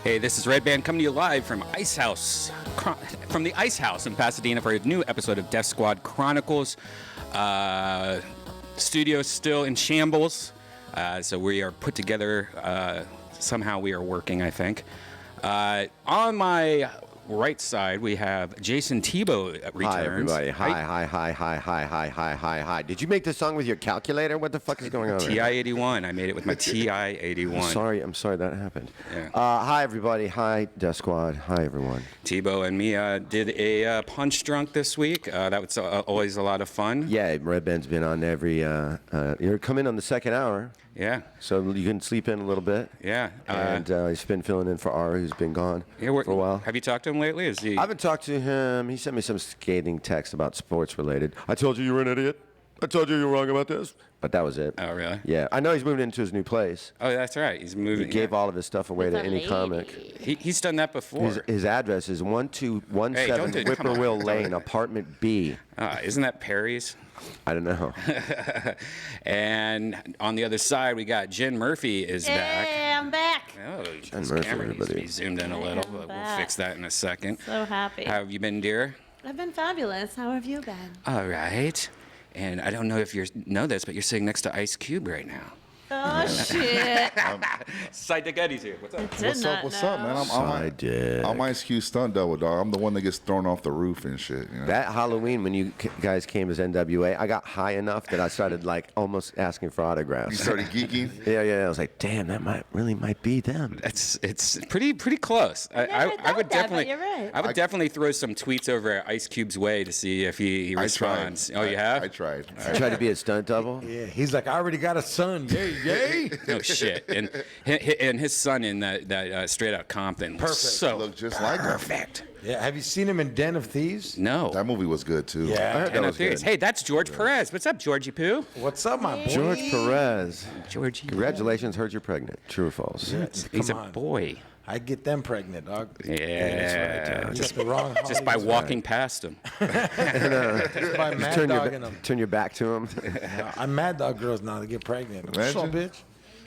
Hey, this is Red Band coming to you live from the Ice House in Pasadena for a new episode of Deathsquad Chronicles. Studio's still in shambles, so we are put together. Somehow we are working, I think. On my right side, we have Jason Tebow returns. Hi, everybody. Hi. Did you make this song with your calculator? What the fuck is going on? TI-81. I made it with my TI-81. I'm sorry that happened. Yeah. Hi, everybody. Hi, Death Squad. Hi, everyone. Tebow and me did a punch drunk this week. That was always a lot of fun. Yeah, Red Band's been on every... you're coming on the second hour. Yeah. So you can sleep in a little bit. Yeah. And he's been filling in for Ari, who's been gone for a while. Have you talked to him lately? Is he? I haven't talked to him. He sent me some scathing text about sports related. I told you you were an idiot. I told you were wrong about this. But that was it. Oh, really? Yeah. I know he's moving into his new place. Oh, that's right. He's moving. He gave all of his stuff away to any comic. He's done that before. His address is 1217 Whippoorwill Lane, apartment B. Isn't that Perry's? I don't know. And on the other side, we got Jen Murphy is back. Yeah, I'm back. Oh, Jen this Murphy, camera needs to everybody. be zoomed in a little, but we'll fix that in a second. So happy. How have you been, dear? I've been fabulous. How have you been? All right. And I don't know if you know this, but you're sitting next to Ice Cube right now. Oh, shit. Side Dick Eddie's here. What's up? What's up, man? I'm Ice Cube stunt double, dog. I'm the one that gets thrown off the roof and shit. You know? That Halloween, when you guys came as NWA, I got high enough that I started like almost asking for autographs. You started geeking? Yeah. I was like, damn, that might be them. It's pretty close. I would definitely. You're right. I would definitely throw some tweets over Ice Cube's way to see if he responds. Tried. Oh, you have? I tried. You tried to be a stunt double? Yeah, he's like, I already got a son. Yay. No shit. And his son in that Straight Out Compton. Perfect. So Look just like him. perfect. Yeah, have you seen him in Den of Thieves? No. That movie was good too. Yeah. I heard that was good. Hey, that's George Perez. What's up, Georgie Poo? What's up, my boy? George Perez. Georgie. Congratulations, heard you're pregnant. True or false? He's Come a on. boy. I get them pregnant, dog. Yeah. Just the wrong Just by Hollywood. walking past him. Just by mad Turn dogging them. turn your back to him. I'm mad dog girls now to get pregnant. What's up, Imagine. bitch?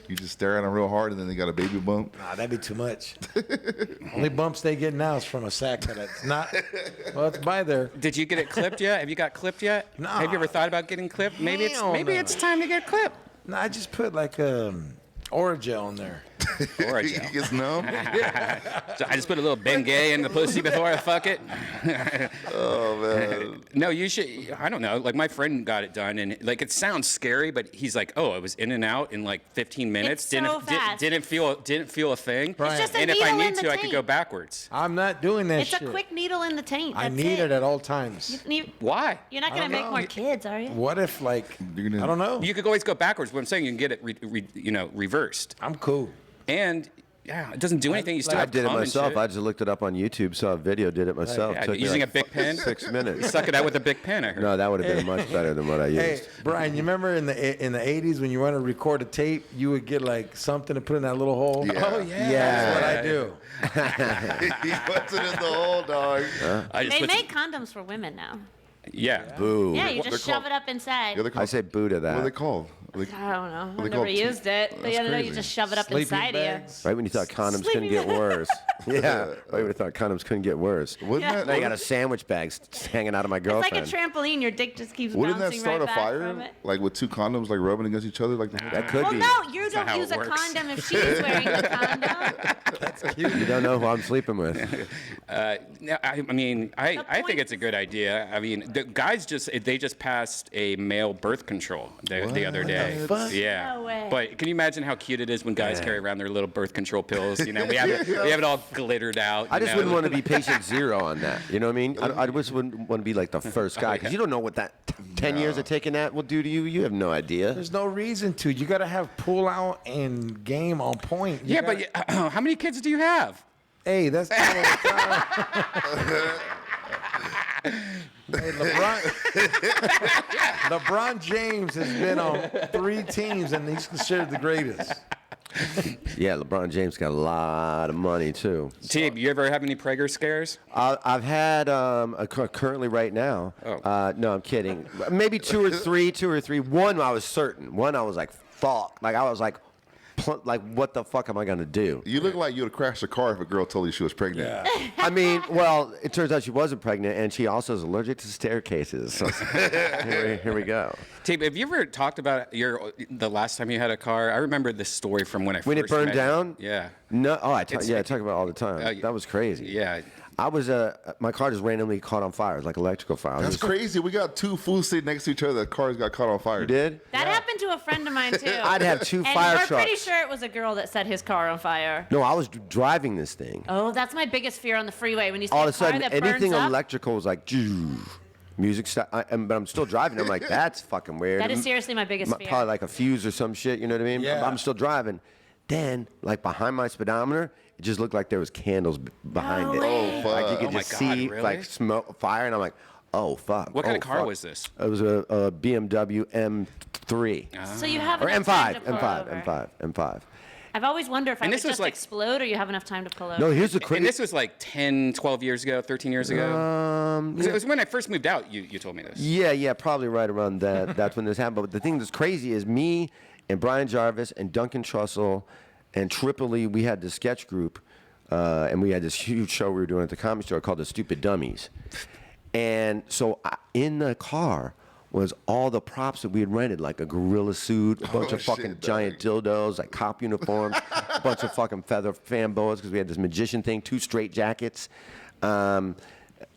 You just stare at them real hard and then they got a baby bump. Nah, that'd be too much. Only bumps they get now is from a sack that it's not. Well, it's by there. Did you get it clipped yet? Have you got clipped yet? No. Have you ever thought about getting clipped? Maybe Hell no. it's time to get clipped. No, I just put like Oragel in there. Or a He gel. gets numb. So I just put a little Bengay in the pussy before I fuck it. Oh man. No, you should. I don't know. Like my friend got it done, and like it sounds scary, but he's like, "Oh, it was in and out in like 15 minutes. It's so fast. Didn't feel a thing. Right. It's just a And if I needle need in the to, I could taint. go backwards. I'm not doing that It's shit. a quick needle in the taint. I That's need it at all times. Why? You're not I going to don't make know. more kids, are you? What if, like, You're gonna- I don't know. You could always go backwards. What I'm saying, you can get it, reversed, I'm cool. and yeah, it doesn't do anything. You still I have did it cum and myself. shit. I just looked it up on YouTube, saw a video, did it myself. Yeah, Took me using like a big pen? 6 minutes. Suck it out with a big pen. I heard. No, that would have been much better than what I used. Hey, Brian, you remember in the 80s when you want to record a tape, you would get like something to put in that little hole? Yeah. Oh yeah. That's what I do. He puts it in the hole, dog. I just They put make condoms for women now. yeah. Boo. Yeah, you They're just shove called- it up inside. Yeah, they're I called- say boo to What are they that. called? I don't know. they I've never called used it. But That's you know, you crazy. just shove it up Sleeping inside bags. Right when you thought condoms couldn't Sleeping get worse. Yeah, right when you thought condoms couldn't get worse. Wouldn't Yeah. Now you got that, a sandwich bag hanging out of my you. It's like girlfriend. a trampoline. Your dick just keeps wouldn't that bouncing start right a back from fire? it. Like with two condoms like rubbing against each other like the whole That could Well, be. no, you not don't how use it a works. condom if she's wearing the condom. You don't know who I'm sleeping with. No, I mean, I think it's a good idea. I mean, the guys they just passed a male birth control the other day. What? Yeah. No way. But can you imagine how cute it is when guys carry around their little birth control pills? You know, we have it all glittered out. I just wouldn't want to be patient zero on that. You know what I mean? I just wouldn't want to be like the first guy because you don't know what that 10 years of taking that will do to you. You have no idea. There's no reason to. You got to have pull out and game on point. You Yeah, gotta- but how many kids do you have? Hey, that's not Hey, LeBron James has been on 3 teams and he's considered the greatest. Yeah, LeBron James got a lot of money too. Team, you ever have any Prager scares? I've had currently right now. Oh. No, I'm kidding. Maybe two or three. One I was certain. One I was like, fuck. Like I was like, like, what the fuck am I gonna do? You look like you would have crashed a car if a girl told you she was pregnant. Yeah. I mean, well, it turns out she wasn't pregnant, and she also is allergic to staircases. So here we go. Tape, have you ever talked about the last time you had a car? I remember this story from when I When it first burned met you. down? Yeah. No, I talk about it all the time. That was crazy. Yeah. I was my car just randomly caught on fire. It was like electrical fire. That's crazy. We got two fools sitting next to each other. The cars got caught on fire. You did? That happened to a friend of mine too. I'd have two and fire we're trucks. pretty sure it was a girl that set his car on fire. No, I was driving this thing. Oh, that's my biggest fear on the freeway when you see All a of a sudden, car that anything burns up. electrical was like, music stop. But I'm still driving. I'm like, that's fucking weird. That is seriously my biggest fear. Probably like a fuse or some shit. You know what I mean? Yeah. I'm still driving. Then, like behind my speedometer, it just looked like there was candles behind it. Oh, fuck. Like you could Oh my just God, see really? like smoke, fire, and I'm like, oh fuck. What kind oh, of car fuck. was this? It was a BMW M3 So you have or enough time to M5, pull M5, over. M5. I've always wondered if I And would this was just like- explode or you have enough time to pull over. No, here's the And crazy. this was like 10, 12 years ago, 13 years ago? 'Cause it was when I first moved out, you told me this. Yeah, probably right around that. That's when this happened. But the thing that's crazy is me and Brian Jarvis and Duncan Trussell and Tripoli. We had this sketch group, and we had this huge show we were doing at the Comedy Store called The Stupid Dummies. And so in the car was all the props that we had rented, like a gorilla suit, a bunch of fucking shit, giant dildos, like cop uniforms, a bunch of fucking feather fan boas because we had this magician thing, 2 straight jackets, a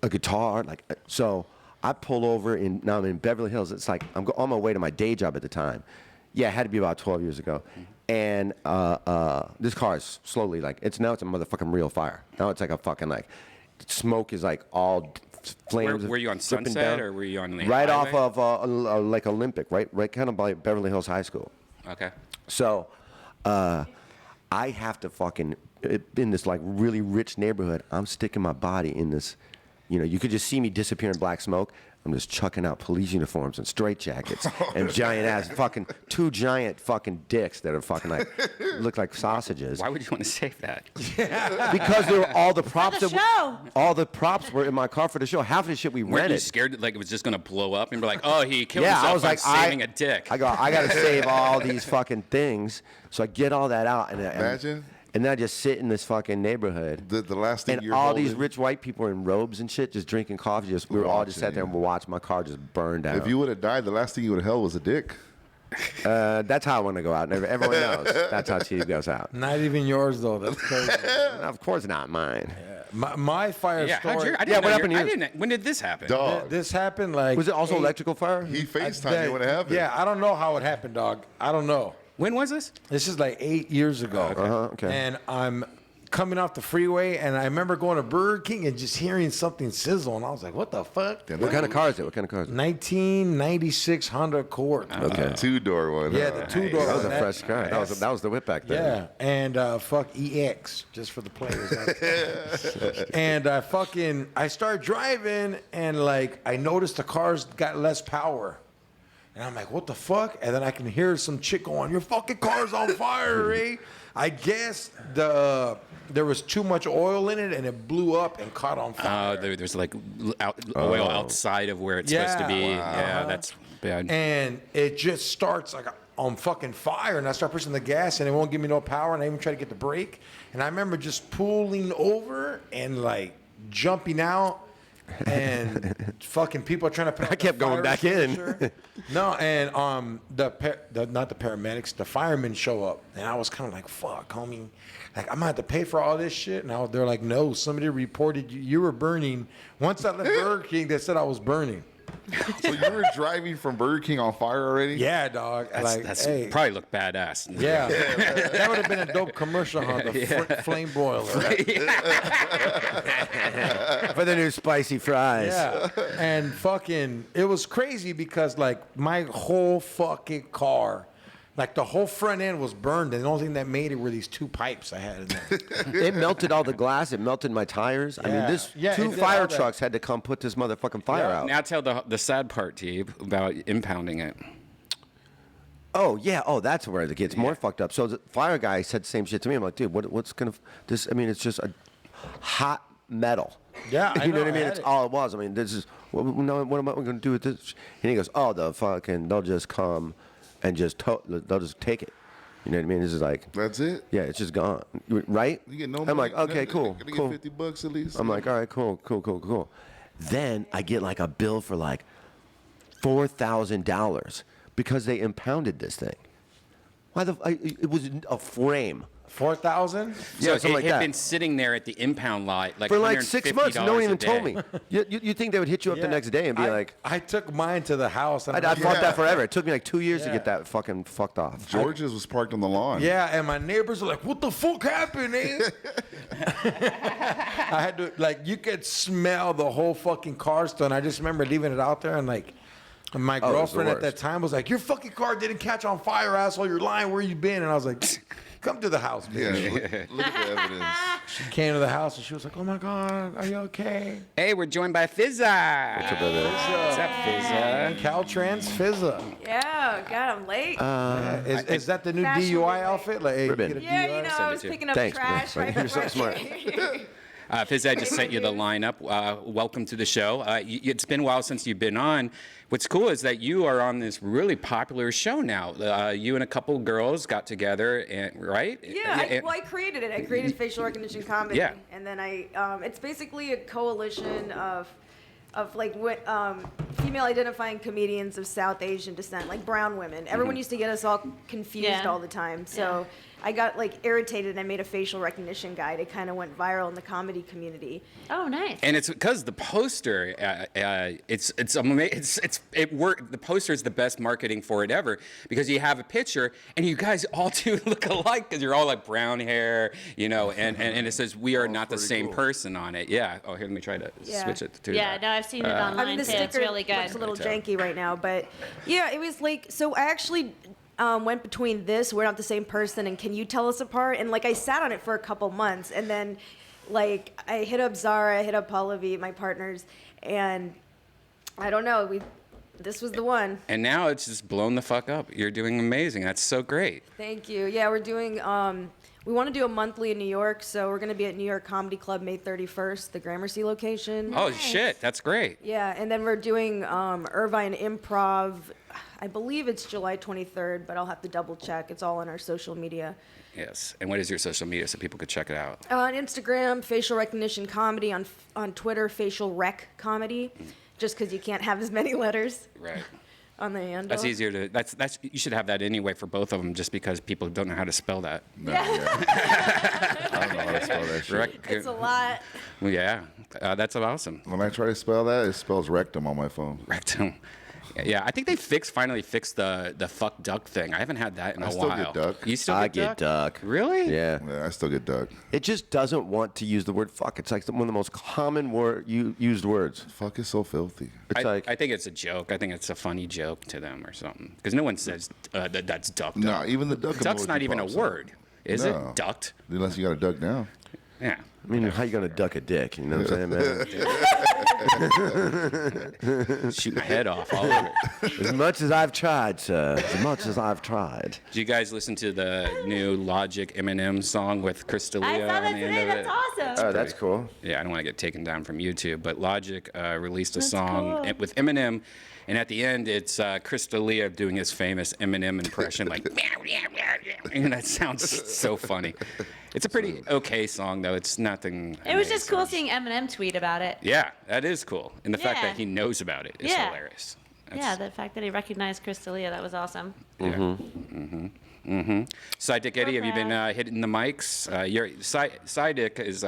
guitar. So I pull over now I'm in Beverly Hills. It's like I'm on my way to my day job at the time. Yeah, it had to be about 12 years ago. And this car is slowly now it's a motherfucking real fire. Now it's like a fucking smoke is like all flames. Were you on dripping Sunset down. or were you on the Right highway? off of like Olympic, right kind of by Beverly Hills High School. Okay. So I have to fucking in this like really rich neighborhood. I'm sticking my body in this. You could just see me disappear in black smoke. I'm just chucking out police uniforms and straitjackets and giant ass fucking 2 giant fucking dicks that are fucking look like sausages. Why would you want to save that? Because they were all the props the show. all the props were in my car for the show. Half of the shit we Weren't you rented. scared like it was just going to blow up and be like, oh, he killed Yeah, himself I was by like, saving a dick? I got to save all these fucking things. So I get all that out Imagine. and then I just sit in this fucking neighborhood. The last thing And you're all these holding- rich white people in robes and shit, just drinking coffee. We were all just sat there and watched my car just burn down. If you would have died, the last thing you would have held was a dick. That's how I want to go out. And everyone knows that's how Steve goes out. Not even yours though. That's crazy. Of course not mine. My fire yeah, story. I didn't Yeah, know what happened I to you? didn't. When did this happen? Dog. This happened like. Was it also 8 electrical fire? He FaceTimed you when it happened. Yeah, I don't know how it happened, dog. I don't know. When was this? This is like 8 years ago. Okay. And I'm coming off the freeway, and I remember going to Burger King and just hearing something sizzle, and I was like, "What the fuck?" What kind of car is it? 1996 Honda Accord. Okay. 2-door one. Yeah, huh? the 2-door. That was a one. fresh car. That was the whip back then. Yeah, and fuck EX just for the players. And I started driving, and like I noticed the cars got less power. And I'm like, what the fuck? And then I can hear some chick going, your fucking car's on fire, Ray. I guess there was too much oil in it, and it blew up and caught on fire. There's like oil outside of where it's supposed to be. Yeah, that's bad. And it just starts like on fucking fire, and I start pushing the gas, and it won't give me no power, and I even try to get the brake. And I remember just pulling over and like jumping out, and fucking people are trying to put out I kept the going fire back in. extinguisher. No, and not the paramedics, the firemen show up, and I was kind of like, fuck, homie, like I'm gonna have to pay for all this shit. And they're like, no, somebody reported you were burning. Once I left Burger King, they said I was burning. So you were driving from Burger King on fire already? Yeah, dog. That's hey. probably looked badass. Yeah, that would have been a dope commercial on the flame broiler. For the new spicy fries. Yeah, and fucking, it was crazy because like my whole fucking car, like the whole front end was burned, and the only thing that made it were these 2 pipes I had in there. It melted all the glass. It melted my tires. I mean, Yeah. this Yeah, it 2 did fire all that. trucks had to come put this motherfucking fire Yeah. out. Now tell the sad part, Teeb, about impounding it. Oh yeah. Oh, that's where it gets more fucked up. So the fire guy said the same shit to me. I'm like, dude, what's gonna this? I mean, it's just a hot metal. Yeah, I you know know, what I mean. I had It's it. all it was. I mean, this is what am I gonna do with this? And he goes, oh, they'll just come and they'll just take it. You know what I mean? It's just like, That's it. yeah, it's just gone, right? You get no I'm money. like, okay, cool, You cool. get $50 at least. I'm like, all right, cool. Then I get like a bill for like $4,000 because they impounded this thing. Why it was a frame. 4,000? So Yeah, something it like had that. been sitting there at the impound lot like For like 6 months. No one even told me. You think they would hit you up the Yeah. next day and be like, I took mine to the house. And I fought that forever. It took me like 2 years to Yeah. get that fucking fucked off. George's was parked on the lawn. Yeah, and my neighbors were like, "What the fuck happened, eh?" I had to you could smell the whole fucking car still. And I just remember leaving it out there, and like my it was the girlfriend at that worst. time was like, "Your fucking car didn't catch on fire, asshole. You're lying. Where you been?" And I was like, "Come to the house, Yeah, bitch." look at the evidence. She came to the house and she was like, "Oh my god, are you okay?" Hey, we're joined by Fizza. What's up, brother? What's up, Fizza? Caltrans Fizza. Yeah, God, I'm late. Is that the new Fashion DUI related. outfit? Like, hey, Ribbon. get a yeah, DUI? you know, Send I it was to you. picking up Thanks, trash man. right You're so before I smart. came here. Fizz, I just sent you the lineup. Welcome to the show. It's been a while since you've been on. What's cool is that you are on this really popular show now. You and a couple girls got together, right? Yeah, I created it. I created facial recognition comedy. Yeah. And then it's basically a coalition of female identifying comedians of South Asian descent, like brown women. Everyone used to get us all confused Yeah. all the time. So I got irritated and I made a facial recognition guide. It kind of went viral in the comedy community. Oh, nice. And it's because the poster, it worked. The poster is the best marketing for it ever because you have a picture and you guys all do look alike because you're all like brown hair, and it says we are not the same person on it. Yeah. Oh, here, let me try to switch it to Yeah, that. no, I've seen it online I mean, the too. It's sticker really good. looks a little janky right now, but yeah, it was so I actually went between this, we're not the same person, and can you tell us apart? And I sat on it for a couple months, and then I hit up Zara, I hit up Pallavi, my partners, and I don't know, this was the one. And now it's just blown the fuck up. You're doing amazing. That's so great. Thank you. Yeah, we're doing. We want to do a monthly in New York, so we're going to be at New York Comedy Club May 31st, the Gramercy location. Oh shit, that's great. Yeah, and then we're doing Irvine Improv. I believe it's July 23rd, but I'll have to double check. It's all on our social media. Yes. And what is your social media so people could check it out? On Instagram, facial recognition comedy. On Twitter, facial rec comedy. Just because you can't have as many letters Right. on the handle. That's easier to. That's you should have that anyway for both of them, just because people don't know how to spell that. No, yeah. I don't know how to spell that shit. It's a lot. Well, yeah, that's awesome. When I try to spell that, it spells rectum on my phone. Rectum. Yeah, I think they finally fixed the fuck duck thing. I haven't had that in a I still while. get duck. You still I get get duck. Really? Yeah. Yeah, I still get duck. It just doesn't want to use the word fuck. It's like one of the most common used words. Fuck is so filthy. It's I think it's a joke. I think it's a funny joke to them or something. Because no one says that's duck. No, even the duck. Duck's emoji not even a pops up. word, is No. it? Ducked. Unless you got a duck down. Yeah. I mean, how you gonna duck a dick? You know what I'm saying, man? Shoot my head off all over. As much as I've tried, sir. As much as I've tried. Did you guys listen to the new Logic Eminem song with Crystalia I saw on that the end today. of That's it? awesome. Oh, that's cool. Yeah, I don't want to get taken down from YouTube, but Logic released a That's song cool. with Eminem, and at the end, it's Crystalia doing his famous Eminem impression, like, and that sounds so funny. It's a pretty okay song, though. It's nothing. It was just cool amazing. seeing Eminem tweet about it. Yeah, that is cool, and the fact Yeah. that he knows about it is Yeah. hilarious. Yeah, the fact that he recognized Crystalia, that was awesome. Sidekick Eddie, have you been hitting the mics? Your Sidekick is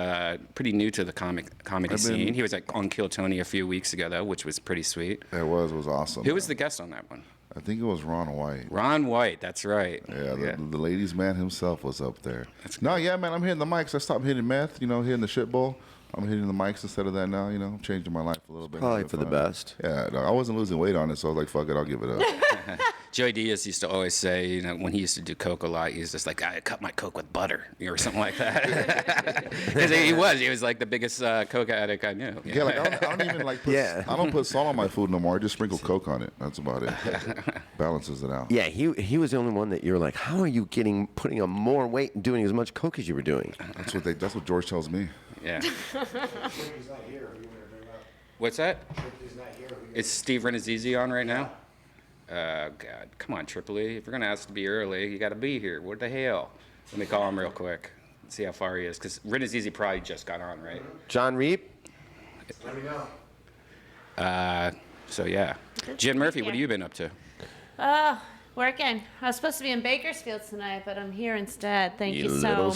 pretty new to the comedy scene. He was on Kill Tony a few weeks ago, though, which was pretty sweet. It was awesome. Who was the guest on that one? I think it was Ron White. Ron White, that's right. Yeah, the ladies' man himself was up there. No, yeah, man, I'm hitting the mics. I stopped hitting meth, hitting the shit bowl. I'm hitting the mics instead of that now, changing my life a little bit. Probably Having for the fun. best. Yeah, no, I wasn't losing weight on it, so I was like, fuck it, I'll give it up. Joey Diaz used to always say, when he used to do coke a lot, he was just like, I cut my coke with butter, or something like that. 'Cause he was like the biggest coke addict I knew. Yeah, like I don't even like put, Yeah. I don't put salt on my food no more. I just sprinkle Coke on it. That's about it. Balances it out. Yeah, he was the only one that you were like, how are you putting on more weight and doing as much coke as you were doing? That's what George tells me. Yeah. What's that? Is Steve Renazizi on right now? God. Come on, Tripoli. If you're going to ask to be early, you got to be here. What the hell? Let me call him real quick. See how far he is. Because Renazizi probably just got on, right? John Reap. Let me know. So, yeah. Jen Murphy, what have you been up to? Working. I was supposed to be in Bakersfield tonight, but I'm here instead. Thank you so little much.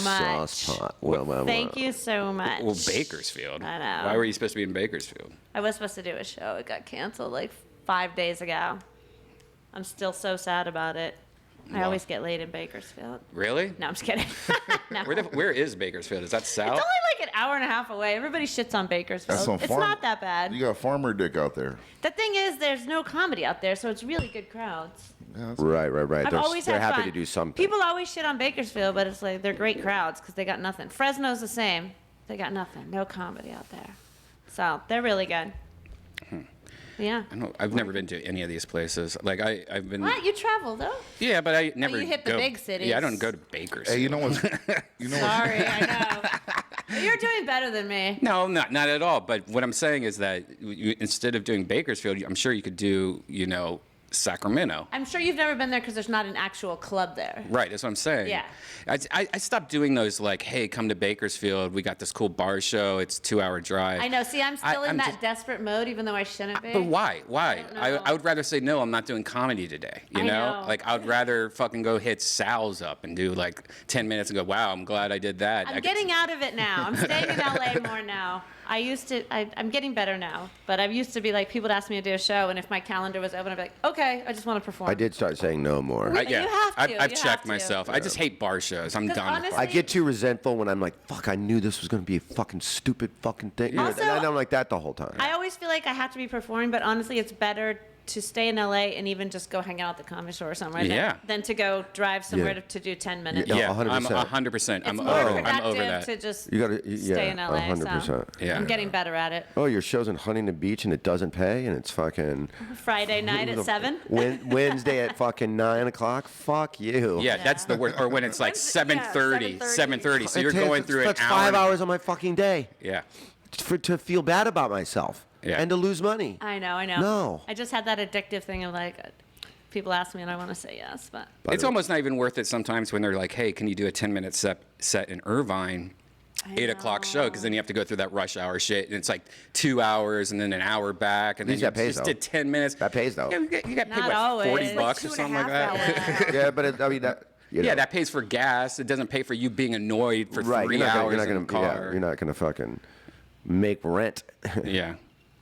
sauce pot. Well. Thank you so much. Well, Bakersfield. I know. Why were you supposed to be in Bakersfield? I was supposed to do a show. It got canceled like 5 days ago. I'm still so sad about it. I Wow. always get late in Bakersfield. Really? No, I'm just kidding. No. Where is Bakersfield? Is that south? It's only like an hour and a half away. Everybody shits on Bakersfield. That's on It's farm. not that bad. You got farmer dick out there. The thing is, there's no comedy out there, so it's really good crowds. Yeah, that's Right. I've always They're had happy fun. to do something. People always shit on Bakersfield, but it's like they're great crowds because they got nothing. Fresno's the same. They got nothing. No comedy out there. So they're really good. Yeah. I've never been to any of these places. Like I've been. What? You travel though? Yeah, but I never. you hit the go, big cities. Yeah, I don't go to Bakersfield. Hey, you know what's Sorry, I know. You're doing better than me. No, not at all. But what I'm saying is that instead of doing Bakersfield, I'm sure you could do, Sacramento. I'm sure you've never been there because there's not an actual club there. Right, that's what I'm saying. Yeah. I stopped doing those like, hey, come to Bakersfield. We got this cool bar show. It's a 2-hour drive. I know. See, I'm still in I'm that just- desperate mode, even though I shouldn't be. But why? Why? don't know. I would rather say, no, I'm not doing comedy today. You I know? know. Like, I'd rather fucking go hit Sal's up and do like 10 minutes and go, wow, I'm glad I did that. I'm getting out of it now. I'm staying in LA more now. I'm getting better now, but I used to be like, people would ask me to do a show, and if my calendar was open, I'd be like, okay, I just want to perform. I did start saying no more. Really? You have to. I've You have checked to. myself. I just hate bar shows. I'm 'Cause done. with honestly- I get too resentful when I'm like, fuck, I knew this was going to be a fucking stupid fucking thing. You know, Also, and I'm like that the whole time. I always feel like I have to be performing, but honestly, it's better to stay in LA and even just go hang out at the comedy store or something right Yeah. than to go drive somewhere Yeah. to do 10 minutes. Yeah. yeah, 100%. It's I'm 100%. I'm more over productive that. to just You gotta- stay yeah, in LA. 100%. So Yeah. I'm getting better at it. Oh, your show's in Huntington Beach and it doesn't pay and it's fucking Friday night at 7. Wednesday at fucking 9:00. Fuck you. Yeah, that's the worst. Or when it's like 7:30, 7:30. So you're going through an That's hour. 5 hours of my fucking day Yeah. to feel bad about myself Yeah. and to lose money. I know. No. I just had that addictive thing of like, people ask me and I want to say yes, but It's almost not even worth it sometimes when they're like, hey, can you do a 10-minute set in Irvine? 8 o'clock show, because then you have to go through that rush hour shit, and it's like 2 hours and then an hour back, and then least you that pays, just though. did 10 minutes. That pays, though. Yeah, you got paid Not what, always. $40 It's bucks or something like that. Yeah, but I mean that. You know, Yeah, that pays for gas. It doesn't pay for you being annoyed for right. 3 You're not hours gonna, in you're the not gonna, car. yeah, you're not gonna fucking make rent. Yeah.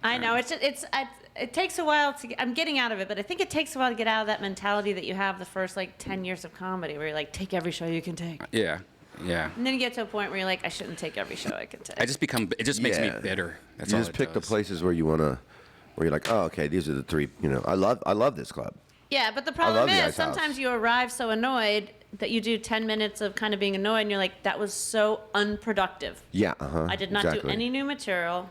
I know it takes a while to. I'm getting out of it, but I think it takes a while to get out of that mentality that you have the first like 10 years of comedy, where you're like, take every show you can take, Yeah. Yeah. and then you get to a point where you're like, I shouldn't take every show I can take. It just makes me Yeah. bitter. That's You all just it pick the does. places where you're like, oh, okay, these are the three. You know, I love this club. Yeah, but the love problem the is Ice House. sometimes you arrive so annoyed that you do 10 minutes of kind of being annoyed, and you're like, that was so unproductive. Yeah. I did not exactly. do any new material.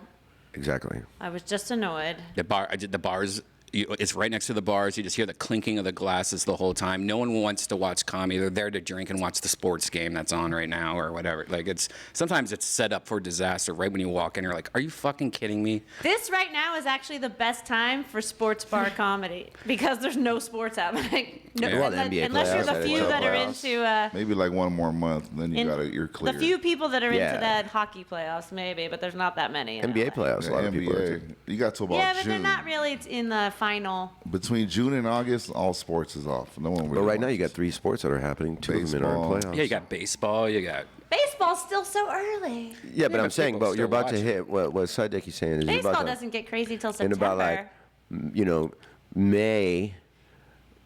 Exactly. I was just annoyed. The bars. It's right next to the bars. You just hear the clinking of the glasses the whole time. No one wants to watch comedy. They're there to drink and watch the sports game that's on right now or whatever. Like sometimes it's set up for disaster. Right when you walk in, you're like, "Are you fucking kidding me?" This right now is actually the best time for sports bar comedy because there's no sports happening. No, Yeah. Well, the NBA unless you're playoffs, the few NHL that are playoffs. into maybe like one more month, then you're clear. the few people that are Yeah. into that hockey playoffs, maybe, but there's not that many. in NBA LA. playoffs. A lot of people are. NBA, you got to about Yeah, but June. they're not really in the final. Between June and August, all sports is off. No one really But right now, you got watches. 3 sports that are happening. 2 of them are in Baseball. playoffs. Yeah, you got baseball. You got Baseball's still so early. Yeah, but I'm but saying, people but you're still about to watch it. hit what Sidecky's saying is you're Baseball about to, doesn't get crazy till in September. about like, May.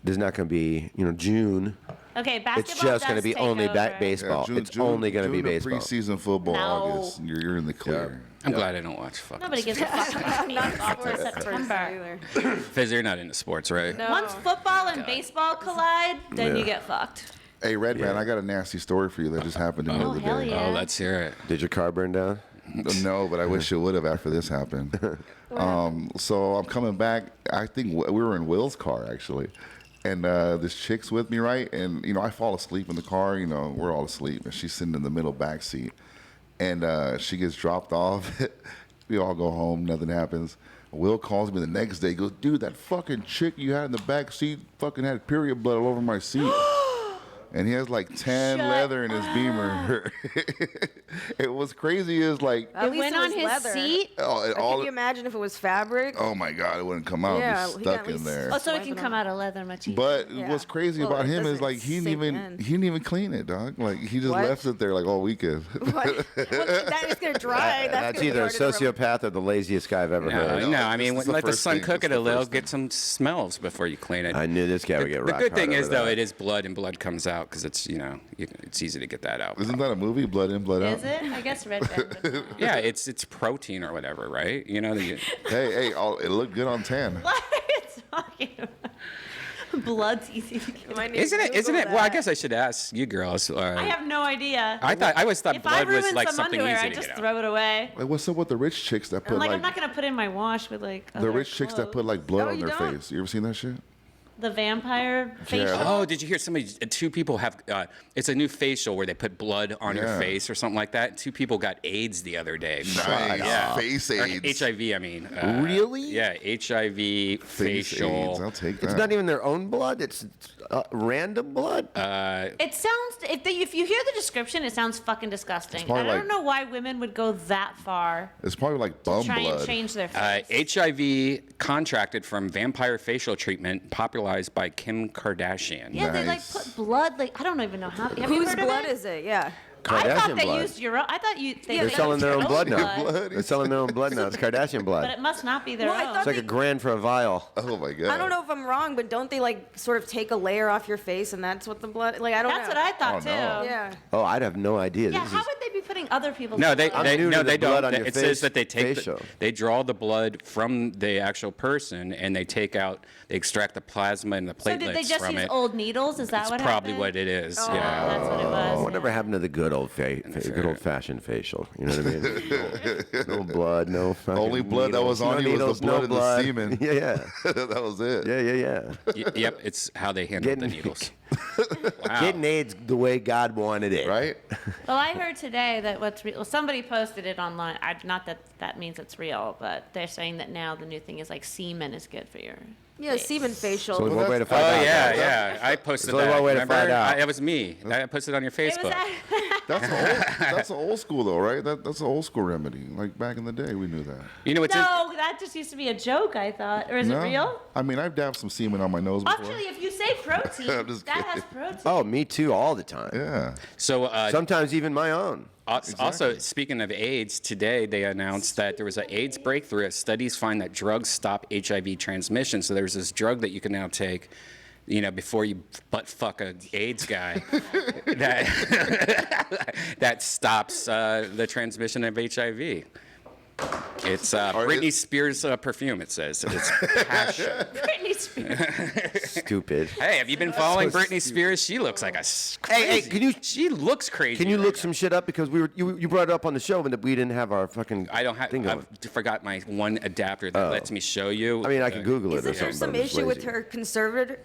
There's not going to be, June. Okay, basketball It's just going to does be take only over. baseball. June- It's June- only going to be June to baseball. Preseason football, No. August. You're in the clear. I'm glad I don't watch fucking. Nobody gives a fuck about baseball till September. Fizz, you're not into sports, right? Once football and baseball collide, then you get fucked. Hey, Red Man, I got a nasty story for you that just happened to me the Oh, other hell day. yeah. Oh, let's hear it. Did your car burn down? No, but I wish it would have after this happened. So I'm coming back. I think we were in Will's car, actually. And this chick's with me, right? And, I fall asleep in the car. We're all asleep. And she's sitting in the middle back seat. And she gets dropped off. We all go home. Nothing happens. Will calls me the next day. Goes, dude, that fucking chick you had in the back seat fucking had period blood all over my seat. And he has like tan leather in his Beamer. It was crazy is like At It least went it on was his leather. seat. all Can you imagine if it was fabric? oh my god, it wouldn't come out. Yeah, It'd be he got stuck at in least- there. Oh, so it Wipe can it come off. out of leather much easier. But Yeah. what's crazy Well, about it him is doesn't like he sink in. didn't even clean it, dog. Like he just What? left it there like all weekend. What? Well, that is gonna dry. That's gonna be either a harder to sociopath or the laziest guy I've ever heard. No, I mean, This is the let the first sun thing. cook This it is a the little, first get some smells before you clean it. I knew this guy would get The rock good thing hard is, over though, that. it is blood, and blood comes out because it's, it's easy to get that out. Isn't that a movie? Blood in, blood out. Is it? I guess red band would know. Yeah, it's protein or whatever, right? Hey, it looked good on tan. What are you talking about? Blood's easy to get. Isn't it? Well, I guess I should ask you girls. I have no idea. I always thought If I blood was ruin like some something underwear, easy I to just get out. throw it away. Like, what's up with the rich chicks that put I'm like, like I'm not gonna put it in my wash with like the other rich chicks that put clothes. like blood No, on you their don't. face? You ever seen that shit? The vampire facial. Oh, did you hear two people have, it's a new facial where they put blood on your Yeah. face or something like that. Two people got AIDS the other day. Nice. Yeah. Face Or AIDS. HIV, I mean. Really? Yeah, HIV Face facial. AIDS. I'll take that. It's not even their own blood. It's random blood. It sounds if you hear the description, it sounds fucking disgusting. I probably don't like- know why women would go that far It's probably like to bum try and blood. change their face. HIV contracted from vampire facial treatment popularized by Kim Kardashian. Yeah, they like Nice. put blood. Like I don't even know how. Have you Whose heard of blood it? is it? Yeah. I thought Kardashian they blood. used your own. I thought you. They They're used selling their own blood now. Blood. They're selling their own blood now. It's Kardashian But blood. it must not be their Well, I own. thought It's like a grand for a vial. Oh my god. I don't know if I'm wrong, but don't they like sort of take a layer off your face and that's what the blood? Like I don't That's know. what I thought Oh, too. no. Yeah. Oh, I'd have no idea. Yeah, This how is- would they be putting other people's No, they blood? they new no to they the blood don't. on your It says face that they take facial. they draw the blood from the actual person and they extract the plasma and the So platelets did they just from use it. old needles? Is that It's what probably happened? what it is. Oh, Yeah. that's what it was. Oh, whatever yeah. happened to the good old-fashioned facial? You know what I mean? No blood, no fucking Only blood that was needles, on no you was needles, the blood no of the blood. semen. Yeah, That was it. yeah. Yep, it's how they handle the Getting- needles. Wow. Getting AIDS the way God wanted it. Right? Well, I heard today that what's real. Well, somebody posted it online. Not that that means it's real, but they're saying that now the new thing is like semen is good for your. Yeah, face. semen facial. So Well, one way to Oh find out. yeah. I posted There's only that. one way to Remember? find out. It was me. I posted it on your It was Facebook. That's an old school though, right? That's an old school remedy. Like back in the day, we knew that. You know what's in- No, that just used to be a joke. I thought, or is it real? I mean, I've dabbed some semen on my nose before. Actually, if you say protein, I'm just that has protein. Oh, me too, all the time. Yeah. so Sometimes even my own. Also, speaking of AIDS, today they announced that there was an AIDS breakthrough. As studies find that drugs stop HIV transmission. So there's this drug that you can now take, before you butt fuck a AIDS guy, that stops the transmission of HIV. It's Britney Spears perfume. It says it's passion. Britney Spears. Stupid. Hey, have you been following Britney Spears? She looks like a Hey, crazy. She looks crazy. Can you right look now. some shit up because you brought it up on the show, but we didn't have our fucking I don't have. thing going. I forgot my one adapter that lets me show you. I mean, I could Google it Isn't or there something. some but I'm just issue with lazy. her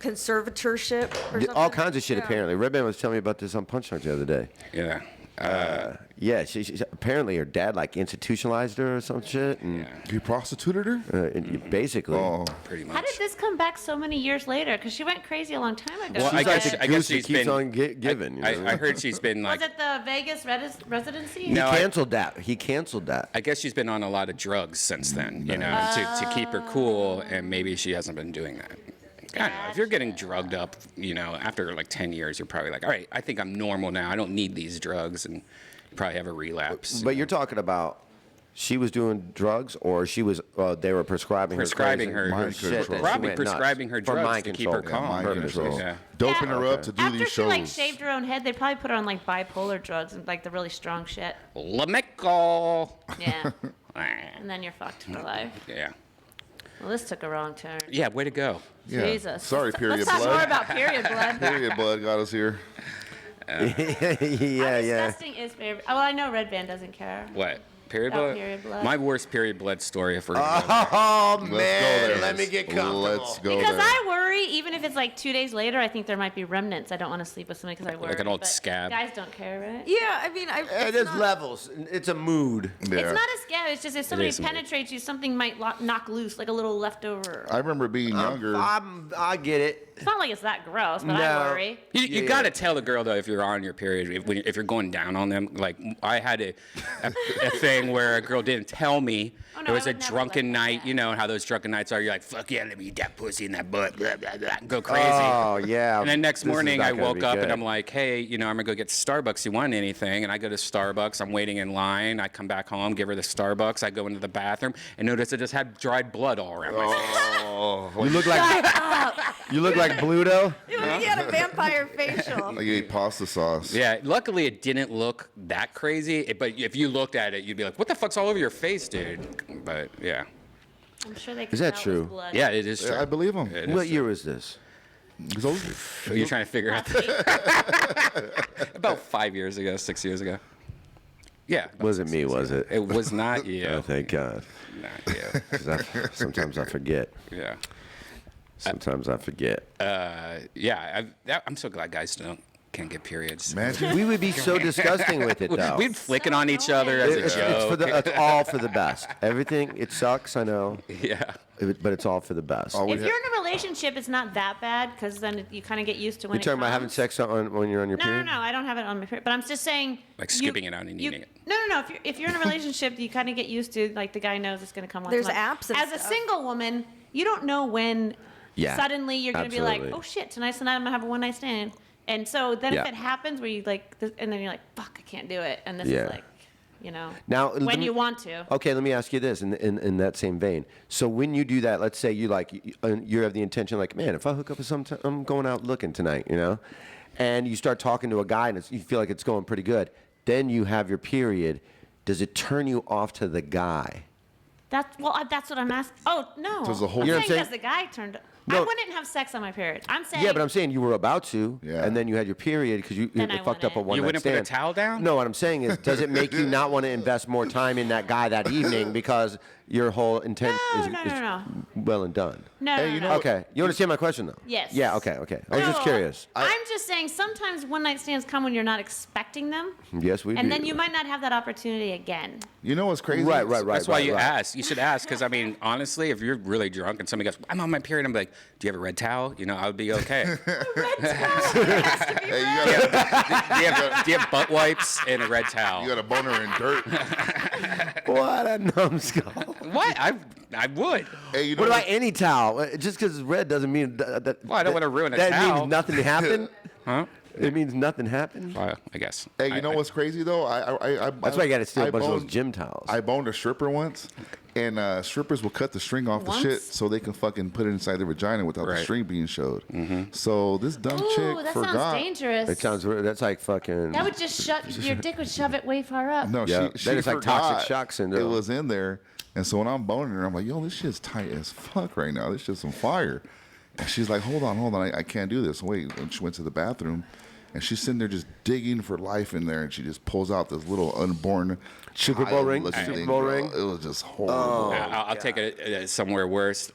conservatorship or something? All kinds of shit, Yeah. apparently. Red Man was telling me about this on Punch Drunk the other day. Yeah. Yeah, she apparently her dad like institutionalized her or some shit, and You prostituted her? basically. Oh. Pretty much. How did this come back so many years later? Because she went crazy a long time ago. Well, She's I like guess the I guess goose that she's keeps been on giving. You know? I heard she's been was like. it the Vegas residency? He No, canceled that. He canceled that. I guess she's been on a lot of drugs since then, to keep her cool, and maybe she hasn't been doing that. I don't know. If you're getting drugged up, after like 10 years, you're probably like, all right, I think I'm normal now. I don't need these drugs, and you probably have a relapse. But you're talking about she was doing drugs, or she was they were prescribing Prescribing her her- crazy mind shit control. that she Probably went nuts. prescribing her For drugs mind to keep her control. calm. Mind Purposes. control. Yeah. Doping Yeah. her up to do After these she shows. like shaved her own head, they probably put her on like bipolar drugs and like the really strong shit. Lamictal. Yeah. And then you're fucked for life. Yeah. Well, this took a wrong turn. Yeah, way to go. Yeah. Jesus. Sorry, period Let's talk more blood. about period blood. Period blood got us here. yeah, How yeah. disgusting is period? Well, I know Red Band doesn't care. What? Period About blood? period blood. My worst period blood story, if we're Oh Let's man, go there. let me get comfortable. Let's go Because there. I worry worry, even if it's like 2 days later, I think there might be remnants. I don't want to sleep with somebody because I worry. Like an old but scab. Guys don't care, right? Yeah, I mean, There's levels. It's a mood. Yeah. It's not a scab. It's just if somebody is a mood. penetrates you, something might knock loose, like a little leftover. I remember being younger. I get it. It's not like it's that gross, but No. I worry. You got to tell the girl though if you're on your period, if you're going down on them. Like I had a thing where a girl didn't tell me. Oh, no, It was I a would never drunken let night. that. You know how those drunken nights are. You're like, fuck yeah, let me eat that pussy in that butt. Blah, blah, blah. Go crazy. Oh, yeah. And then next This is morning not I gonna woke be up good. and I'm like, hey, I'm gonna go get Starbucks. You want anything? And I go to Starbucks. I'm waiting in line. I come back home, give her the Starbucks. I go into the bathroom and notice I just had dried blood all around my face. Oh, You look like you look like Bluto. He had a vampire facial. like you ate pasta sauce. Yeah, luckily it didn't look that crazy. But if you looked at it, you'd be like, what the fuck's all over your face, dude? But yeah. I'm sure they can Is that tell it was true? blood. Yeah, it is true. Yeah, I believe him. It is What true. year was this? You're trying to figure out about 5 years ago, 6 years ago. Yeah. about Wasn't 6 me, years was ago. it? It was not you. Oh, thank God. Not you. 'Cause sometimes I forget. Yeah. Sometimes I forget. Yeah. I'm so glad guys can't get periods. Imagine. We would be so disgusting with it, though. We'd flick it on each other as a It's joke. it's all for the best. Everything, it sucks, I know, Yeah. but it's all for the best. Oh, If you're in a relationship, it's not that bad because then you kind of get used to when You're talking it about having comes. sex when you're on your No, no, period? no. I don't have it on my period. But I'm just saying. Like scooping it out and eating it. No, no, no. If you're in a relationship, you kind of get used to like the guy knows it's going to come once. There's a month. apps and As a stuff. single woman, you don't know when Yeah, suddenly you're going to be like, absolutely. oh shit, tonight's the night I'm going to have a one night stand. And so then Yeah. if it happens where you like, and then you're like, fuck, I can't do it. And this Yeah. is like, Now, let when me- you want to. Okay, let me ask you this in that same vein. So when you do that, let's say you have the intention like, man, if I hook up with I'm going out looking tonight, and you start talking to a guy and you feel like it's going pretty good. Then you have your period. Does it turn you off to the guy? That's what I'm asking. Oh no, There's a whole- I'm You know what I'm saying saying? does the guy turned? No. I wouldn't have sex on my period. I'm saying. Yeah, but I'm saying you were about to, Yeah. and then you had your period because you Then I fucked up a wouldn't. one You night wouldn't put stand. a towel down? No, what I'm saying is, does it make you not want to invest more time in that guy that evening because your whole intent is No. well and done? No, Hey, no, you no. know- Okay, you understand my question though? Yes. Yeah. Okay. I was just No, curious. I'm just saying sometimes one night stands come when you're not expecting them, Yes, we do. and then you might not have that opportunity again. You know what's crazy? Right. That's why you right. ask. You should ask because I mean, honestly, if you're really drunk and somebody goes, "I'm on my period," I'm like, "Do you have a red towel?" I would be okay. Hey, do you have butt wipes and a red towel? you got a boner in dirt. What a numbskull. What? I would. Hey, you know What about any towel? Just because it's red doesn't mean that. Well, I don't wanna ruin a that towel. means nothing happened. Huh? It means nothing happened. Well, I guess. Hey, you know what's crazy though? That's why you got to steal I a bunch of those boned- gym towels. I boned a stripper once, and strippers will cut the string off the Once? shit so they can fucking put it inside their vagina without the Right. string being showed. So this dumb Ooh, chick that forgot. sounds dangerous. It sounds. That's like fucking. That would just your dick would shove it way far up. No, Yeah, she that is like forgot toxic shock syndrome. It was in there, and so when I'm boning her, I'm like, "Yo, this shit's tight as fuck right now. This shit's on fire." And she's like, "Hold on, I can't do this." Wait, and she went to the bathroom, and she's sitting there just digging for life in there, and she just pulls out this little unborn Super Bowl ring? child-looking Super thing, Bowl bro. ring? It was just horrible. I'll take it somewhere worse.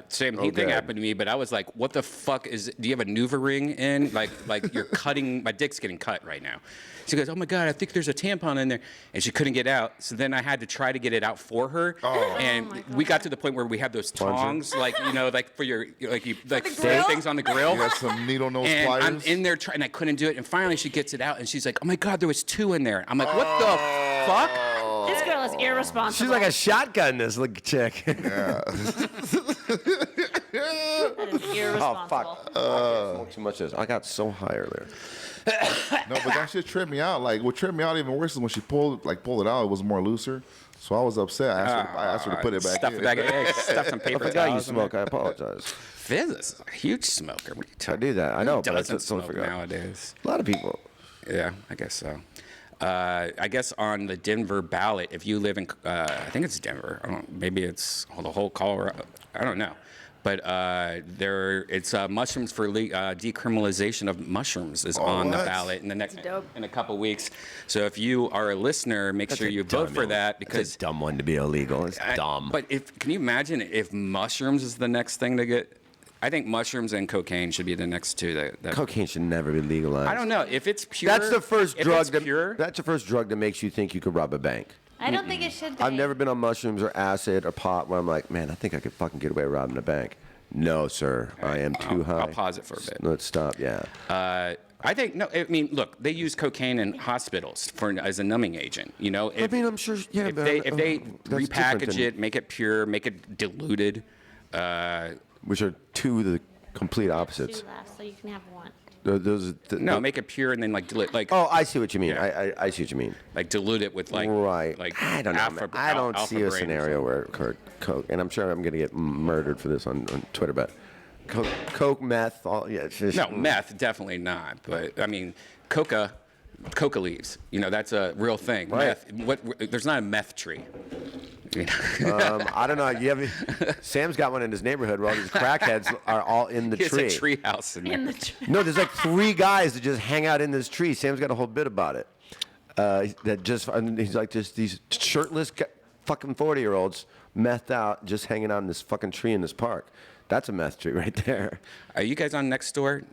Same thing good. happened to me, but I was like, "What the fuck is? Do you have a NuvaRing in? Like you're cutting. My dick's getting cut right now." She goes, "Oh my god, I think there's a tampon in there," and she couldn't get out. So then I had to try to get it out for her. And we got to the point where we had those tongs, like for your grill? things on the grill. You got some needle nose And pliers. I'm in there trying, and I couldn't do it. And finally, she gets it out, and she's like, "Oh my god, there was 2 in there." I'm like, "What the fuck?" This girl is irresponsible. She's like a shotgun. This chick. That is irresponsible. Smoked too much of this. I got so high earlier. No, but that shit tripped me out. Like, what tripped me out even worse is when she pulled it out. It was more looser. So I was upset. I asked her to put it back Stuff in. it back in. Hey, stuff some I paper forgot you towels in smoke. there. I apologize. Fizz is a huge smoker. What are you I talking? do that. I know, Who but I doesn't just don't smoke forget. nowadays? A lot of people. Yeah, I guess so. I guess on the Denver ballot, if you live in, I think it's Denver. I don't. Maybe it's the whole Colorado. I don't know. But it's mushrooms for decriminalization of mushrooms is on the what? ballot in the next dope. in a couple weeks. So if you are a listener, make sure you vote for that It's because a dumb one to be illegal. It's dumb. But can you imagine if mushrooms is the next thing to get I think mushrooms and cocaine should be the next two. That Cocaine should never be legalized. I don't know if it's pure. That's the first if drug it's that pure. that's the first drug that makes you think you could rob a bank. I don't think it should be. I've never been on mushrooms or acid or pot where I'm like, man, I think I could fucking get away robbing a bank. No, sir, I am too high. I'll pause it for a bit. Let's stop. Yeah. I think no. I mean, look, they use cocaine in hospitals as a numbing agent. You know, I mean, I'm sure. Yeah, if but, they that's different repackage than- it, make it pure, make it diluted. which are two of the complete Two opposites. left, so you can have one. Those. No, make it pure and then like dilute, like Oh, I see what you mean. Yeah. I see what you mean. like dilute it with like Right. Like I don't know. Man. I don't see a scenario where Coke, and I'm sure I'm going to get murdered for this on Twitter, but Coke, meth, all, yeah. It's just, No, meth definitely not. But I mean, coca leaves. You know, that's a real thing. Right. Meth. There's not a meth tree. You know? I don't know. Sam's got one in his neighborhood where all these crackheads are all in the It's tree. a tree house in there. In the tree. No, there's like 3 guys that just hang out in this tree. Sam's got a whole bit about it. And he's like just these shirtless fucking 40-year-olds methed out just hanging out in this fucking tree in this park. That's a meth tree right there. Are you guys on Nextdoor?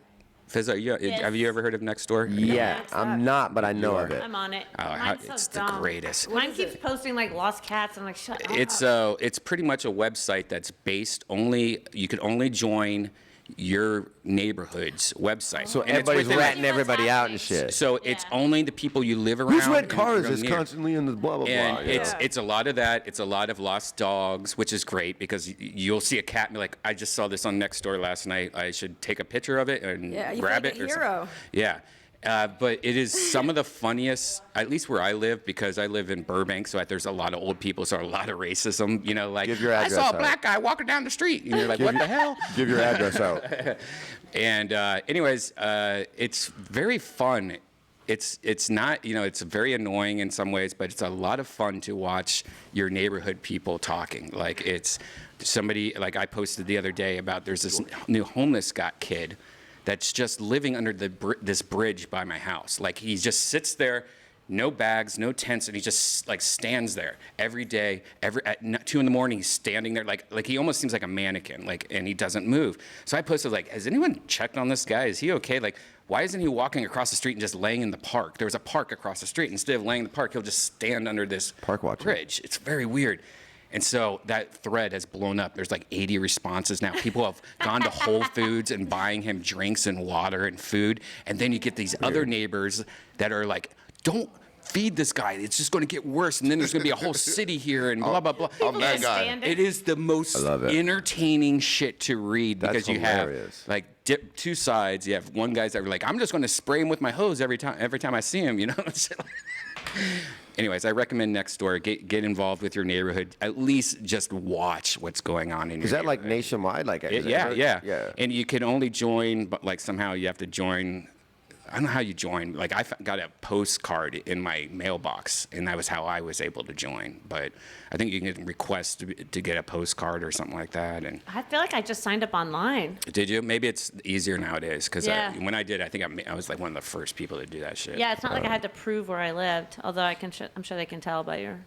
Fizz, Yes. have you ever heard of Nextdoor? Yeah, what's I'm that? not, but I know of it. I'm on it. Oh, Mine's so it's the dumb. greatest. Mine keeps posting like lost cats. I'm like, shut up. It's pretty much a website that's based only. You could only join your neighborhood's website. So And it's everybody's within- ratting What's everybody out and happening. shit. So it's Yeah. only the people you live around. Whose red and car is real this near. constantly in the blah, blah, blah? And Yeah. it's a lot of that. It's a lot of lost dogs, which is great because you'll see a cat and be like, I just saw this on Nextdoor last night. I should take a picture of it and Yeah, you grab feel like it. a or something." hero. Yeah. But it is some of the funniest, at least where I live, because I live in Burbank, so there's a lot of old people, so a lot of racism. You know, like, Give your I address saw a out. black guy walking down the street. And you're like, what the hell? Give your address out. And anyways, it's very fun. It's not, you know, it's very annoying in some ways, but it's a lot of fun to watch your neighborhood people talking. Like it's somebody, like I posted the other day about there's this new homeless kid that's just living under this bridge by my house. Like he just sits there, no bags, no tents, and he just like stands there every day. At 2 a.m, he's standing there like he almost seems like a mannequin, like, and he doesn't move. So I posted like, has anyone checked on this guy? Is he okay? Like, why isn't he walking across the street and just laying in the park? There's a park across the street. Instead of laying in the park, he'll just stand under this Park watching. bridge. It's very weird. And so that thread has blown up. There's like 80 responses now. People have gone to Whole Foods and buying him drinks and water and food. And then you get these other neighbors that are like, don't feed this guy. It's just going to get worse. And then there's going to be a whole city here and blah, blah, blah. I'm that guy. Stand it. It is the most love it. entertaining shit to read That's because you hilarious. have like two sides. You have one guy's that are like, I'm just going to spray him with my hose every time I see him, you know? Anyways, I recommend Nextdoor. Get involved with your neighborhood. At least just watch what's going on in your Is that like neighborhood. nationwide? Like, is it- Yeah. yeah. And you can only join, but like somehow you have to join. I don't know how you join. Like I got a postcard in my mailbox, and that was how I was able to join. But I think you can request to get a postcard or something like that. And I feel like I just signed up online. did you? Maybe it's easier nowadays because Yeah. when I did, I think I was like one of the first people to do that shit. Yeah, it's not like I had to prove where I lived, although I'm sure they can tell by your.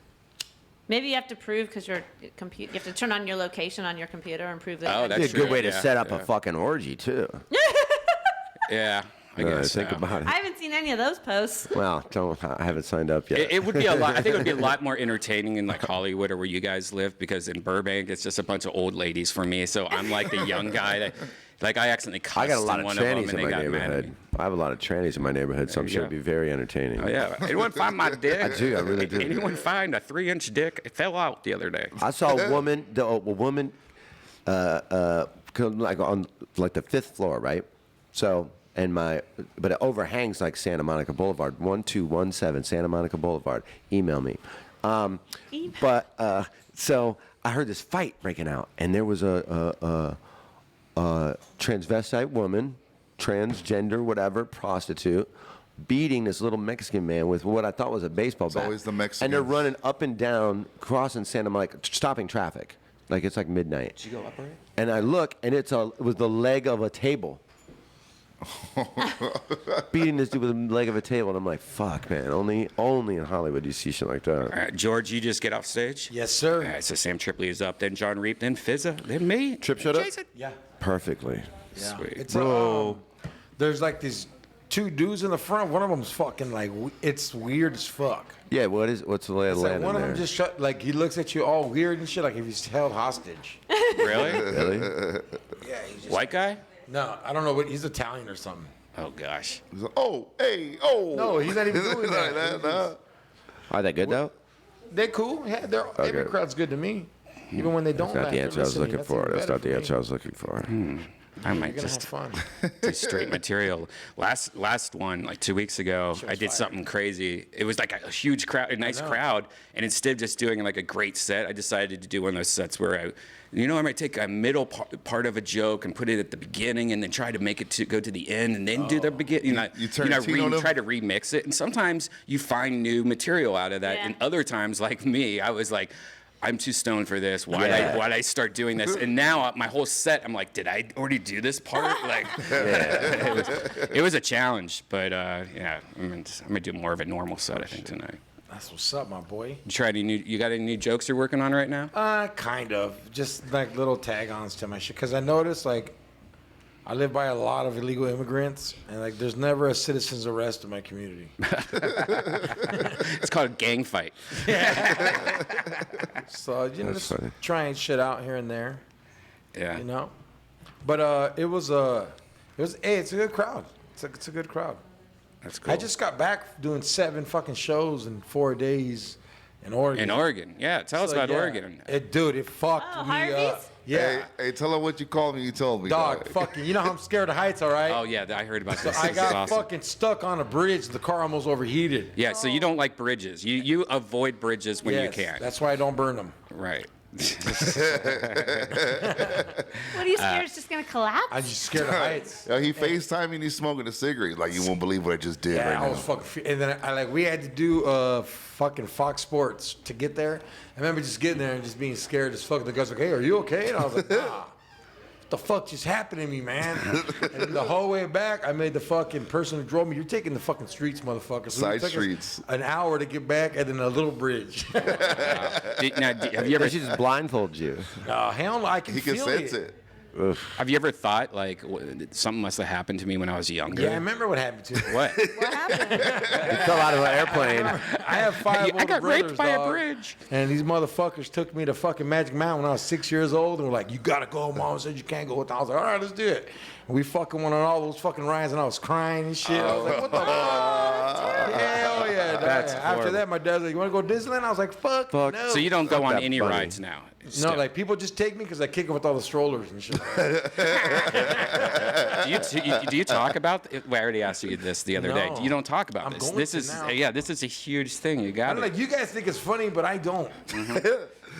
Maybe you have to prove because your computer. You have to turn on your location on your computer and prove that. Oh, you're- that's It'd be a good true, way to yeah, set up yeah. a fucking orgy too. Yeah, I guess. think so. about it. I haven't seen any of those posts. Well, I haven't signed up yet. It would be a lot. I think it would be a lot more entertaining in like Hollywood or where you guys live, because in Burbank it's just a bunch of old ladies for me. So I'm like the young guy that, like, I accidentally cussed I got a lot of one of them trannies and in they my got mad at neighborhood. me. I have a lot of trannies in my neighborhood, so I'm you sure go. it'd be very entertaining. Oh yeah. Anyone find my dick? I do. I really do. Anyone find a 3-inch dick? It fell out the other day. I saw a woman, like on like the 5th floor, right? So, but it overhangs like Santa Monica Boulevard, 1217 Santa Monica Boulevard. Email me. But so I heard this fight breaking out, and there was a transvestite woman, transgender, whatever, prostitute, beating this little Mexican man with what I thought was a baseball bat. always the And they're Mexicans. running up and down, crossing Santa Monica, stopping traffic. Like it's like midnight. Did you go up already? And I look, and it was the leg of a table. beating this dude with the leg of a table, and I'm like, fuck, man. Only in Hollywood do you see shit like that. All right, George, you just get off stage. Yes, sir. All right, so Sam Tripoli is up, then John Reap, then Fizza, then me. Trip showed up? Jason. Yeah. Perfectly. Yeah. Sweet. It's Bro. there's like these two dudes in the front. One of them's fucking like it's weird as fuck. Yeah, what's the lay of It's the like land one in of them there? just shut like he looks at you all weird and shit like if he's held hostage. Really? Really? Yeah, he's just White guy? no, I don't know what he's Italian or something. Oh gosh. He's like, oh, hey, oh. No, he's not even doing that. Like nah. Are they good though? They're cool. Yeah, every crowd's good to me, even when they don't. That's not laugh, the they're answer I was listening. looking That's for. even That's better not the for answer I me. was looking for. I might You're gonna just have fun. do straight material. Last one, like 2 weeks ago, I did something crazy. It was like a huge crowd, a nice crowd, and instead of just doing like a great set, I decided to do one of those sets where I might take a middle part of a joke and put it at the beginning, and then try to make it to go to the end, and then do the beginning. You Tarantino them? Try to remix it, and sometimes you find new material out of that, Yeah. and other times, like me, I was like, I'm too stoned for this. Why'd I start doing this? And now my whole set, I'm like, did I already do this part? Like, it was a challenge, but yeah, I'm gonna do more of a normal set, I think, tonight. That's what's up, my boy. You got any new jokes you're working on right now? Kind of. Just like little tag-ons to my shit. Because I noticed, like, I live by a lot of illegal immigrants, and, like, there's never a citizen's arrest in my community. It's called a gang fight. So, you know, That's just funny. trying shit out here and there, Yeah. you know? But it's a good crowd. It's a good crowd. That's cool. I just got back doing 7 fucking shows in 4 days in Oregon. In Oregon. Yeah, tell us So, about yeah, Oregon. Dude, it fucked Oh, me up. Harvey's? Yeah. Hey, tell her what you called me. You told me. Dog, fucking, you know how I'm scared of heights, all right? Oh, yeah, I heard about this. I This is got awesome. fucking stuck on a bridge. The car almost overheated. Yeah, so you don't like bridges. You avoid bridges when you Yes, can. That's why I don't burn them. Right. What are you scared it's just gonna collapse? I'm just scared of heights. Yeah, he FaceTime and he's smoking a cigarette. Like, you won't believe what I just did Yeah, right I now. was fucking. And then we had to do fucking Fox Sports to get there. I remember just getting there and just being scared as fuck. The guy's like, "Hey, are you okay?" And I was like, "Nah." What the fuck just happened to me, man? And the whole way back, I made the fucking person who drove me, you're taking the fucking streets, motherfucker. So Side it took us streets. An hour to get back and then a little bridge. Have you ever They should just blindfold you. Hell no, I can He can feel sense it. Have you ever thought like something must have happened to me when I was younger? Yeah, I remember what happened to me. What? What happened? He fell out of an airplane. I have 5 I older got brothers, raped by a dog. bridge. And these motherfuckers took me to fucking Magic Mountain when I was 6 years old and were like, "You gotta go." Mom said you can't go. I was like, "All right, let's do it." And we fucking went on all those fucking rides and I was crying and shit. I was like, "What the fuck?" Hell yeah. dog. That's After horrible. that, my dad's like, "You wanna go to Disneyland?" I was like, "Fuck, Fuck. no." So you don't go Fuck on that any bunny. rides now? No, Still. like people just take me because I kick it with all the strollers and shit. Do you talk about? Well, I already asked you this the other day. No. You don't talk about I'm this. going This to is now. this is a huge thing. You got I'm it. like, you guys think it's funny, but I don't.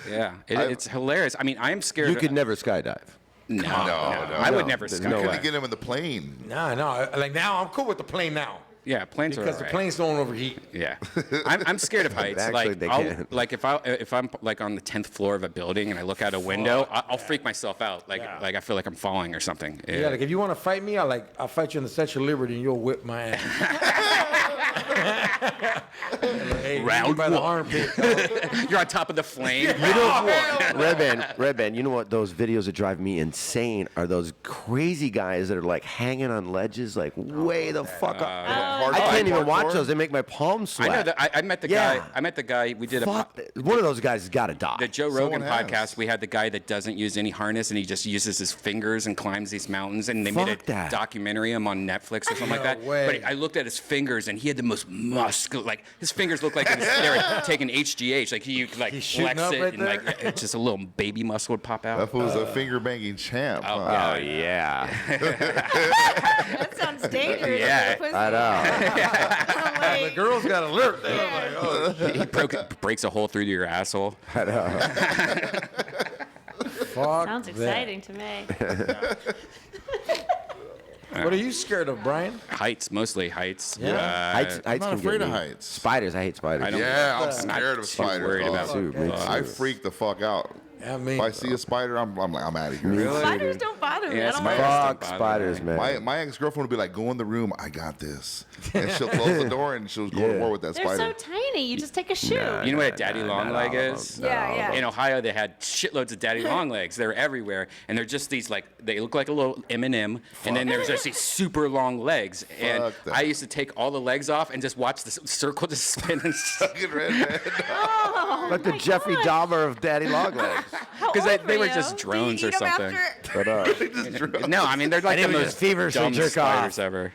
Yeah, it's hilarious. I mean, I am scared. You could never skydive. No, no, I would no. never There's sky. no way. Couldn't get him in the plane. No. Like now, I'm cool with the plane now Yeah, planes are because the alright. planes don't overheat. Yeah, I'm scared of heights. Actually, Like, they I'll, can. like if I'm like on the 10th floor of a building and I look out a window, I'll freak myself out. Like Yeah. like I feel like I'm falling or something. Yeah, like if you want to fight me, I'll fight you in the Statue of Liberty and you'll whip my ass. Hey, Round by the one. armpit. You're on top of the flame. Red Band, you know what? Those videos that drive me insane are those crazy guys that are like hanging on ledges, like way the fuck up. I can't even watch those. They make my palms I sweat. know that. I met the Yeah. guy. I met the guy. We did Fuck. One of those guys has got to die. the Joe Rogan Someone has. podcast. We had the guy that doesn't use any harness and he just uses his fingers and climbs these mountains. And they made Fuck a that. documentary on Netflix or something like that. way. But I looked at his fingers and he had the most muscular. Like his fingers looked like they were taking HGH. Like he like He's shooting flex up it right and like there? just a little baby muscle would pop That out. fool's a finger banging champ. Oh, huh? Oh yeah, That sounds dangerous. Yeah. Pussy. I Oh, know. The wait. girls got alert. They were like, oh, He breaks a hole through your asshole. fuck. Sounds that. exciting to me. What are you scared of, Brian? Heights, mostly heights. Yeah. Heights I'm not can get afraid of me. heights. Spiders, I hate spiders. I don't- Yeah, I'm I'm not scared of too spiders. worried Oh, about Too, me bugs. too. I freak the fuck out. I mean, If I see a spider, I'm out of here. Really? Spiders don't bother me. Yeah, I don't spiders like don't Fuck bother spiders, me. man. My ex-girlfriend would be like, go in the room, I got this. And she'll close the door and she'll go to Yeah. war with that They're so spider. tiny. You just take a shoe. Nah. You know what a daddy Not long all leg of is? them. Not Yeah, all of yeah. them. In Ohio, they had shitloads of daddy long legs. They're everywhere, and they're just these like they look like a little M&M, and then there's just these super long legs. And Fuck that. I used to take all the legs off and just watch the circle just spin and Fucking redhead. Like the Jeffrey Dahmer of daddy long legs. because old they were were you? just drones or Eat 'em something. after- But, No, I mean they're like the it was most just feverishly dumb jerk spiders off. ever.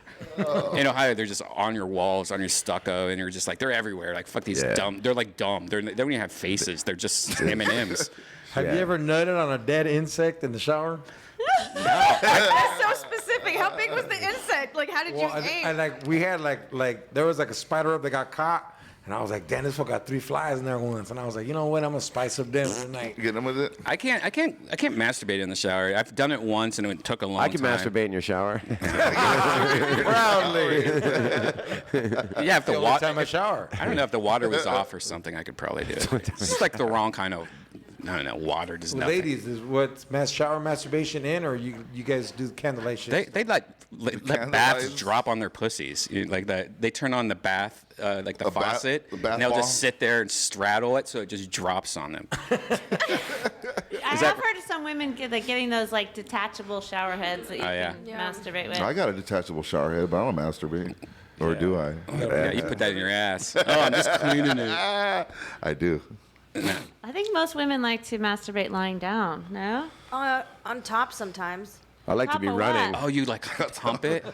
In Ohio, they're just on your walls, on your stucco, and you're just like they're everywhere. Like fuck these Yeah. dumb. They're like dumb. They don't even have faces. They're just M&Ms. have you Yeah. ever nutted on a dead insect in the shower? That's so specific. How big was the insect? Like, how did you aim? And like we had like there was like a spider up that got caught, and I was like, damn, this fool got 3 flies in there once, and I was like, you know what, I'm gonna spice up dinner tonight. Get them with it? I can't masturbate in the shower. I've done it once, and it took a long I can time. masturbate in your shower. Proudly. Yeah, if the The only water. time I shower. I don't know if the water was off or something. I could probably do it. It's just like the wrong kind of. I don't know. Water does nothing. Ladies, is what shower masturbation in, or you guys do candlelight They shit? let candle baths lights. drop on their pussies. Like that. They turn on the bath, like the The bath- faucet, the bath and they'll ball? just sit there and straddle it so it just drops on them. I have heard of some women getting those like detachable shower heads that you Oh, yeah. can Yeah. masturbate with. I got a detachable shower head, but I don't masturbate. Or do I? Yeah, you put that in your ass. Oh, I'm just cleaning it. I do. I think most women like to masturbate lying down. No. On top sometimes. I like to be Top of running. what? Oh, you like pump it?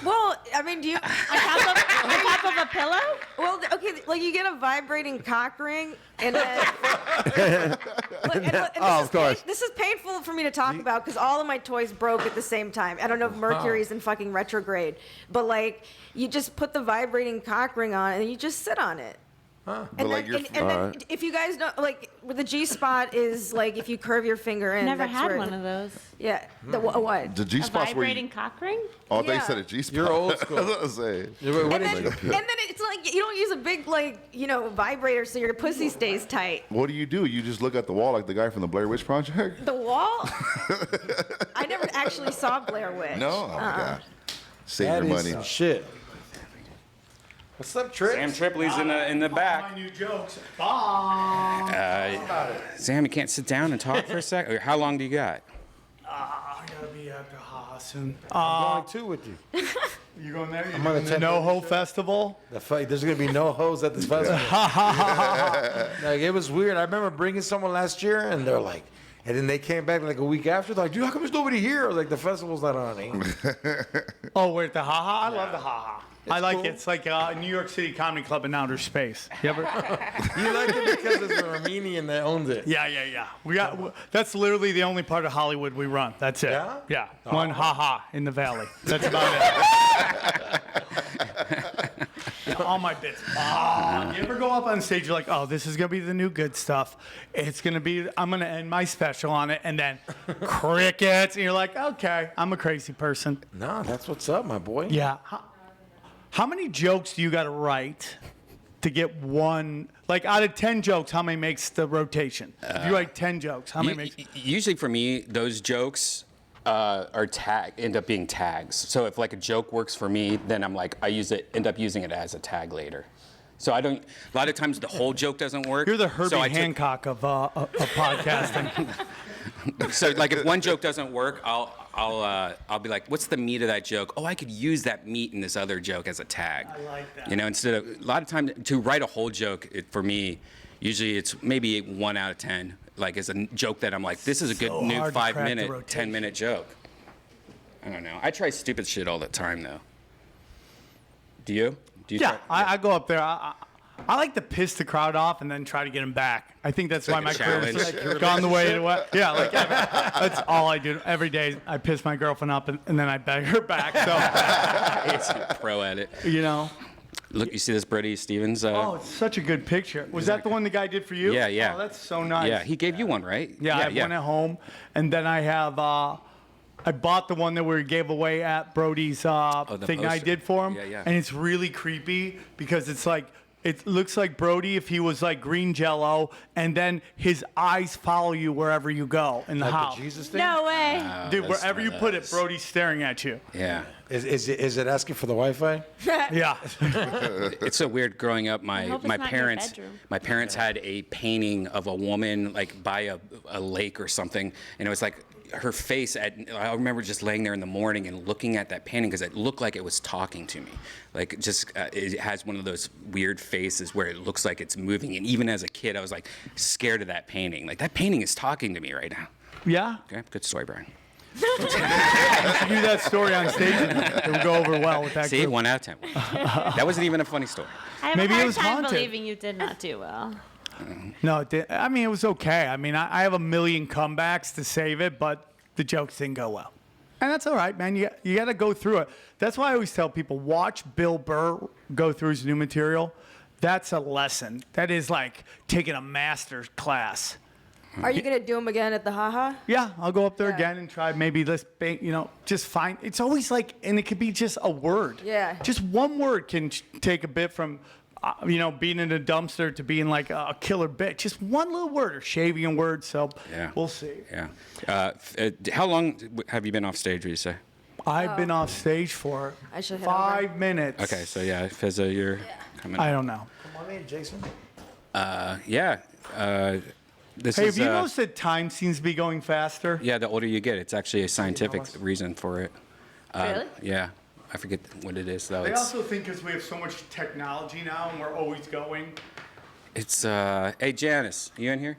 Well, I mean, do you? On top of a pillow? Well, okay, like you get a vibrating cock ring, and then. Look, and this Oh, is of course. This is painful for me to talk about because all of my toys broke at the same time. I don't know if Mercury's in fucking retrograde, but like you just put the vibrating cock ring on and you just sit on it. But And like then, you're, and then if you guys know, like, with the G spot is like if you curve your finger in. Never that's had where- one of those. Yeah. The what? the G A spots where vibrating you. cock ring? Oh, I thought you Yeah. said a G spot. You're old school. I was gonna say. What And is then, it? and then it's like you don't use a big vibrator so your pussy stays tight. What do? You just look at the wall like the guy from the Blair Witch Project? The wall? I never actually saw Blair Witch. No? Oh, my God. Save That your is money. some shit. What's up, Trick? Sam Tripoli's in the back. My new jokes. Bye. Sam, you can't sit down and talk for a second. How long do you got? I gotta be at the haha soon. I'm going too with you. You going there? You I'm on doing the the 10th NoHo Festival? The fight. There's gonna be no hoes at this festival. Like it was weird. I remember bringing someone last year, and they're like, and then they came back like a week after. They're like, dude, how come there's nobody here? I was like, the festival's not on. Eh? Oh, we're at the haha. I love the haha. I like cool. it. It's like New York City Comedy Club in outer space. You ever? You like it because it's a Armenian that owns it. Yeah. We got. That's literally the only part of Hollywood we run. That's it. Yeah? Yeah. One haha in the valley. That's about it. All my bits. You ever go up on stage? You're like, oh, this is gonna be the new good stuff. It's gonna be. I'm gonna end my special on it, and then crickets, and you're like, okay, I'm a crazy person. No, that's what's up, my boy. Yeah. How many jokes do you got to write to get one? Like out of 10 jokes, how many makes the rotation? If you write 10 jokes, how many makes? Usually for me, those jokes end up being tags. So if like a joke works for me, then I'm like end up using it as a tag later. So I don't. A lot of times the whole joke doesn't work. You're the Herbie so Hancock of podcasting. So like if one joke doesn't work, I'll be like, what's the meat of that joke? Oh, I could use that meat in this other joke as a tag. I like that. You know, instead of a lot of times to write a whole joke, for me, usually it's maybe 1 out of 10. Like it's a joke that I'm like, this is a good So new hard to crack the 5-minute, rotation. 10-minute joke. I don't know. I try stupid shit all the time though. Do you? Do you Yeah, try? I go up there. I like to piss the crowd off and then try to get them back. I think that's why like my a career's challenge. gone the way to what? Yeah, like that's all I do every day. I piss my girlfriend up and then I beg her back. So He's a pro at it. you know. Look, you see this Brady Stevens? Oh, it's such a good picture. Was that the one the guy did for you? Yeah, yeah. Oh, that's so nice. Yeah, he gave you one, right? Yeah, I have one at home, and then I have. I bought the one that we gave away at Brody's the thing I poster. did for him, Yeah, yeah. and it's really creepy because it's like it looks like Brody if he was like green Jello, and then his eyes follow you wherever you go in the Like house. the Jesus thing? No way. Dude, That's wherever one you of put it, those. Brody's staring at you. Yeah. Is it asking for the Wi-Fi? Yeah. It's so weird growing up. My hope it's my not in your parents bedroom. my parents had a painting of a woman like by a lake or something, and it was like her face I remember just laying there in the morning and looking at that painting because it looked like it was talking to me. Like just it has one of those weird faces where it looks like it's moving, and even as a kid I was like scared of that painting. Like that painting is talking to me right now. Yeah. Okay, good story, Brian. You should do that story on stage. It would go over well with that See, group. 1 out of 10. That wasn't even a funny story. I have Maybe a it hard was time haunted. believing you did not do well. No, it did. I mean, it was okay. I mean, I have a million comebacks to save it, but the jokes didn't go well. And that's all right, man. You got to go through it. That's why I always tell people, watch Bill Burr go through his new material. That's a lesson. That is like taking a master's class. Are you gonna do them again at the haha? Yeah, I'll go up there Yeah. again and try maybe let's just find. It's always like, and it could be just a word. Yeah. Just one word can take a bit from, being in a dumpster to being like a killer bit. Just one little word or shaving a word. So Yeah. we'll see. Yeah. How long have you been off stage, would you say? I've been off stage for I should head 5 minutes. Okay, so yeah, Fizza, you're coming. I don't know. Come on in, Jason. Yeah. This Hey, is. have you noticed that time seems to be going faster? Yeah, the older you get, it's actually a scientific reason for it. Really? Yeah, I forget what it is though. I also think because we have so much technology now and we're always going. It's. Hey, Janice, you in here?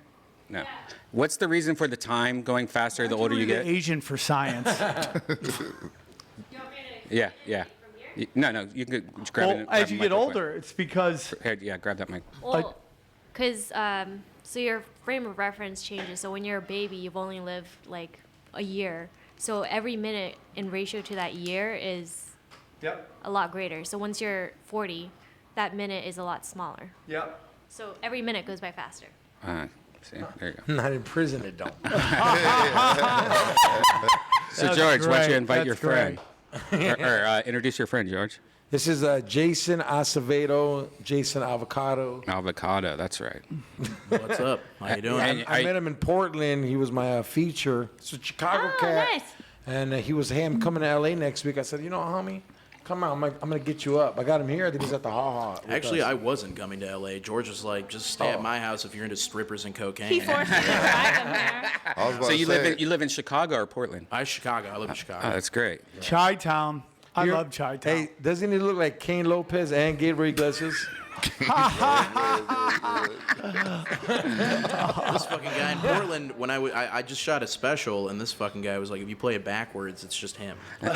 No. What's the reason for the time going faster the older you get? Asian for science. Yeah, yeah. No, you can grab Well, it. as you get older, it's because Here, yeah, grab that mic. Well, because so your frame of reference changes. So when you're a baby, you've only lived like a year. So every minute in ratio to that year is Yep. a lot greater. So once you're 40, that minute is a lot smaller. Yep. So every minute goes by faster. See, there you go. Not in prison, it don't. So That's George, why don't great. you invite That's your friend? or introduce your friend, George. This is Jason Acevedo, Jason Avocado. Avocado, that's right. What's up? How you doing? And I met him in Portland. He was my feature. It's a Chicago Oh, cat. nice. And he was, hey, I'm coming to LA next week. I said, you know, homie, come out. I'm going to get you up. I got him here. I think he's at the Ha Ha. Actually, I wasn't coming to LA. George was like, just stay at my house if you're into strippers and cocaine. He forced me to drive him here. I was about So to you say, live in Chicago or Portland? I Chicago. I live in Chicago. Oh, that's great. Chi Town. I love Chi Town. Hey, doesn't he look like Kane Lopez and Gabriel Iglesias? This fucking guy in Portland, when I just shot a special, and this fucking guy was like, if you play it backwards, it's just him. So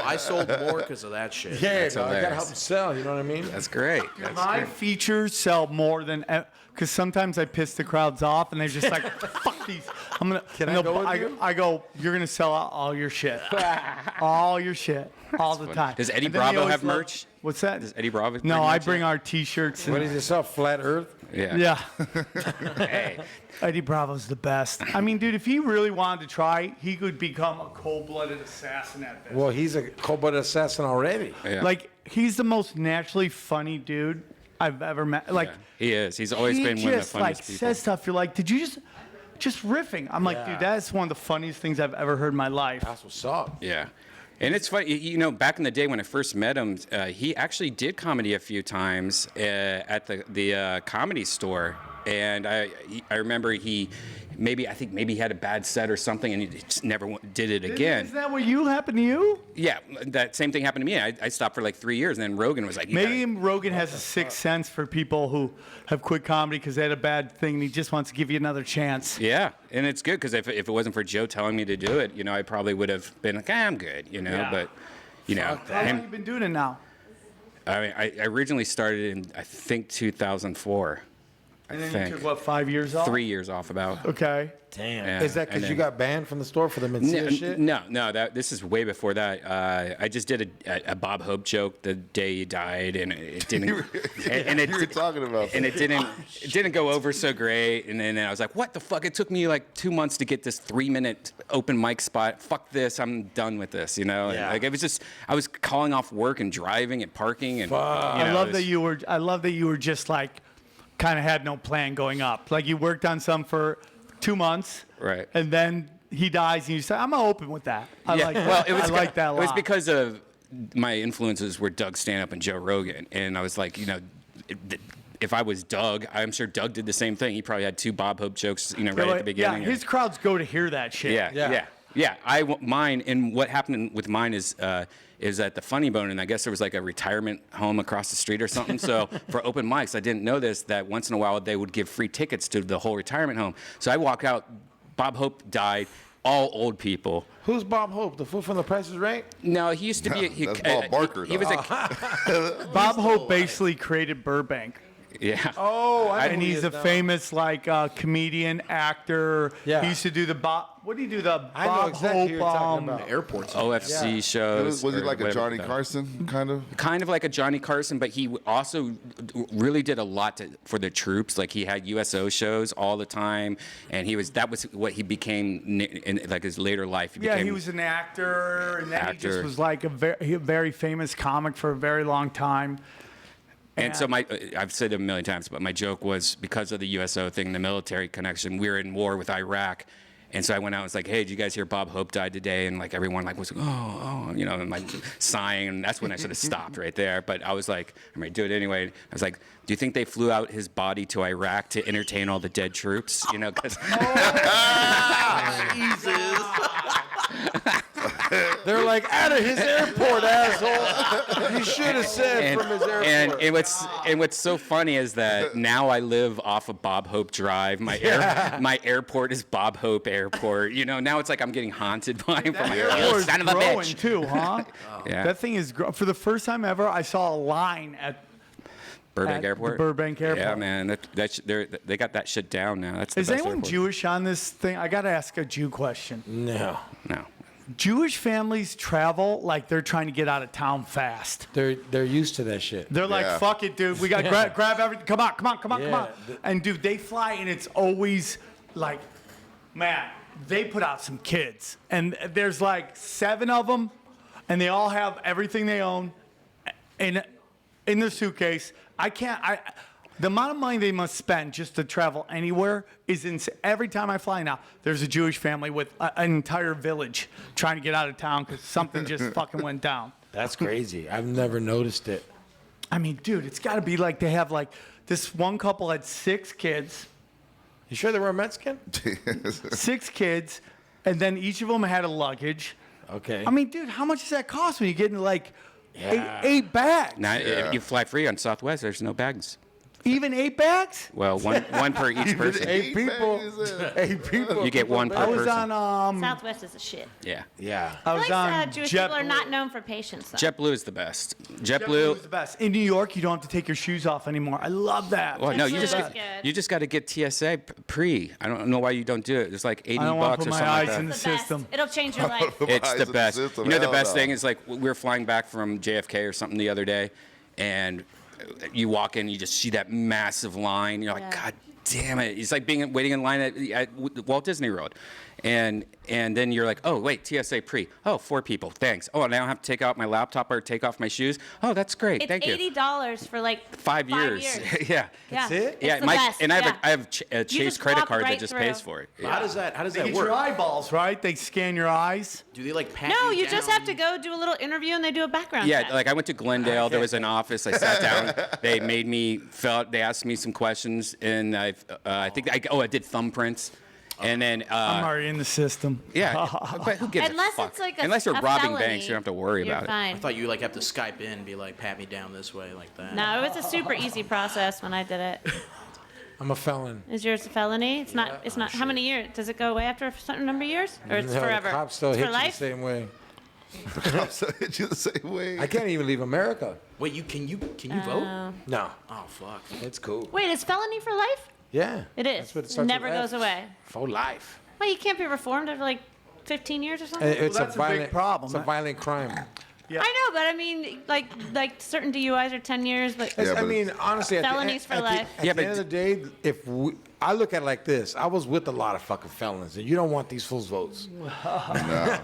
I sold more because of that shit. Yeah, That's dog, I got to hilarious. help him sell. You know what I mean? That's great. That's My great. features sell more than because sometimes I piss the crowds off and they're just like, "Fuck these." I'm gonna. Can and I they'll- go with you? I go. You're gonna sell out all your shit, all your shit, all the funny. time. Does Eddie And then they Bravo always have love- merch? What's that? Does Eddie Bravo No, bring I merch bring in? our T-shirts. What And, is this up, Flat Earth? Yeah. yeah, Hey. Eddie Bravo's the best. I mean, dude, if he really wanted to try, he could become a cold-blooded assassin at this. Well, he's a cold-blooded assassin already. Yeah. Like, he's the most naturally funny dude I've ever met. Like. Yeah, he is. He's always he been one of the just funniest like people. says stuff. You're like, did you just riffing? I'm like, dude, that's one of the funniest things I've ever heard in my life. That's what's up. Yeah. And it's funny, you know, back in the day when I first met him, he actually did comedy a few times at the comedy store. And I remember I think maybe he had a bad set or something and he just never did it again. Is that what happened to you? Yeah, that same thing happened to me. I stopped for like 3 years and then Rogan was like, "You Maybe gotta-" Rogan has a sixth sense for people who have quit comedy because they had a bad thing and he just wants to give you another chance. Yeah, and it's good because if it wasn't for Joe telling me to do it, you know, I probably would have been like, I'm good, you know. Yeah. But, you know, How long him- have you been doing it now? I mean, I originally started in I think 2004. And then think. you took, what, 5 years off? 3 years off about. Okay. Damn. Yeah, Is that and because you then- got banned from the store for the Mencia shit? No. This is way before that. I just did a Bob Hope joke the day he died, and it didn't. You were talking about and that. it didn't go over so great. And then I was like, what the fuck? It took me like 2 months to get this 3-minute open mic spot. Fuck this. I'm done with this. You know. Yeah. Like it was just I was calling off work and driving and parking and. I love that you were just like, kind of had no plan going up. Like you worked on some for 2 months. Right. And then he dies, and you say, "I'm open with that." I like that. Well, I like that a lot. It was because of my influences were Doug Stanhope and Joe Rogan, and I was like, if I was Doug, I'm sure Doug did the same thing. He probably had 2 Bob Hope jokes, right at the beginning. Yeah, his crowds go to hear that shit. Yeah. Mine, and what happened with mine is at the Funny Bone, and I guess there was like a retirement home across the street or something. So for open mics, I didn't know this, that once in a while they would give free tickets to the whole retirement home. So I walk out, Bob Hope died, all old people. Who's Bob Hope? The fool from The Price is Right? No, he used to be. That's Bob Barker, He was Bob Hope basically created Burbank. yeah. Oh, I know And who he he's is a now. famous comedian, actor. Yeah. He used to do the Bob. What do you do? The I know Bob exactly who you're Hope. talking about. Airports. OFC shows. Was he or like a whatever Johnny the- Carson kind of? Kind of like a Johnny Carson, but he also really did a lot for the troops. Like he had USO shows all the time, and that was what he became in like his later life. Yeah, became, he was an actor, and then he just Actor. was like a very famous comic for a very long time. And so I've said it a million times, but my joke was because of the USO thing, the military connection. We were in war with Iraq, and so I went out and was like, "Hey, did you guys hear Bob Hope died today?" And like everyone like was and like sighing, and that's when I should have stopped right there. But I was like, I'm gonna do it anyway. I was like, "Do you think they flew out his body to Iraq to entertain all the dead troops?" You know, because They're like, out of his airport, asshole. You should have said from his airport. and what's so funny is that now I live off of Bob Hope Drive. My airport is Bob Hope Airport. You know, now it's like I'm getting haunted by him from my Airport's son of a growing bitch. too, huh? Yeah. That thing is for the first time ever. I saw a line at Burbank at the Airport. Burbank Airport. Yeah, man, they got that shit down now. That's the Is best anyone airport. Jewish on this thing? I gotta ask a Jew question. No. No. Jewish families travel like they're trying to get out of town fast. They're used to that shit. They're like, Yeah. fuck it, dude. We got to grab everything. Come on. Yeah. And, dude, they fly, and it's always like, man, they put out some kids. And there's like 7 of them, and they all have everything they own in their suitcase. The amount of money they must spend just to travel anywhere is insane. Every time I fly now, there's a Jewish family with an entire village trying to get out of town because something just fucking went down. That's crazy. I've never noticed it. I mean, dude, it's got to be like they have like this one couple had 6 kids, You sure they were Mexican? 6 kids, and then each of them had a luggage. Okay. I mean, dude, how much does that cost when you get into like Yeah. eight bags? Now, if you fly free on Southwest, there's no bags. Even 8 bags? Well, one per each person. 8 people. 8 people. You get one per I was person. on Southwest is a shit. Yeah. Yeah. I I was like on Jewish people are JetBlue. not known for patience. Though. JetBlue is the best. JetBlue is the best. In New York, you don't have to take your shoes off anymore. I love that. Well, no, you JetBlue just is good. you just got to get TSA pre. I don't know why you don't do it. It's like 80 I don't want bucks to or put something my like eyes in that. the It's the best. system. It'll change your life. It's the best. You know, the Hell best no. thing is like we were flying back from JFK or something the other day, and you walk in, you just see that massive line. You're like, Yeah. God damn it! It's like waiting in line at Walt Disney World, and then you're like, oh wait, TSA pre. Oh, 4 people. Thanks. Oh, now I have to take out my laptop or take off my shoes. Oh, that's great. It's Thank you. $80 for like 5 years. Yeah. That's it? It's Yeah, the my, best. and I have yeah. a, I have a Chase just credit walk card right that just through. pays for it. How does that They work? get your eyeballs, right? They scan your eyes. Do they like pat No, you you just have to down? go do a little interview and they do a background Yeah, check. like I went to Glendale. There was an office. I sat down. They made me fill out. They asked me some questions, and I think I did thumbprints, and then I'm already in the system. yeah. But who gives Unless a fuck? it's like a Unless you're a robbing felony, banks, you don't have to worry you're about fine. I thought you like have to Skype in and be like, pat me down this way, like that. No, it was a super easy process when I did it. I'm a felon. Is yours a felony? It's not. It's not. How many years? Does it go away after a certain number of years, or it's No, forever? The cops still it's hit for you the life. same way. Cops hit you the same way. I can't even leave America. Wait, can you vote? No. Oh fuck. It's cool. Wait, is felony for life? Yeah. It is. That's what it It starts never with F. goes away. For life. Well, you can't be reformed after like 15 years or something. It's that's a big problem. It's a violent crime. Yeah. I know, but I mean, like certain DUIs are 10 years, but Yeah, I but mean, honestly, Felonies for life. At the end of the day, I look at it like this. I was with a lot of fucking felons, and you don't want these fools' votes. No.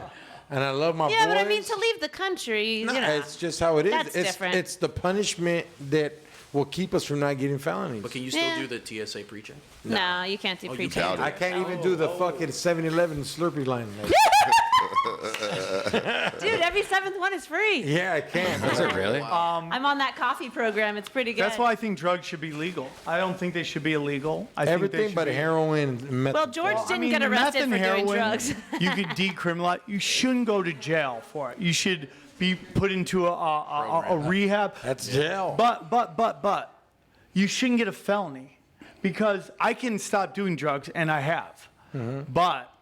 And I love my boys. yeah, but I mean, to leave the country, No, you know, it's just how it is. that's it's, different. It's the punishment that will keep us from not getting felonies. But can you still Yeah. do the TSA pre-check? no, you can't do you pre-check. doubt it. I can't even do the fucking 7-Eleven Slurpee line. Dude, every seventh one is free. Yeah, I can. Is it really? I'm on that coffee program. It's pretty good. That's why I think drugs should be legal. I don't think they should be illegal. I think they Everything should but be- heroin and meth. Well, George Well, I didn't mean, get the meth arrested and for doing heroin, drugs. You could decriminalize. You shouldn't go to jail for it. You should be put into a rehab. That's jail. But you shouldn't get a felony because I can stop doing drugs and I have, but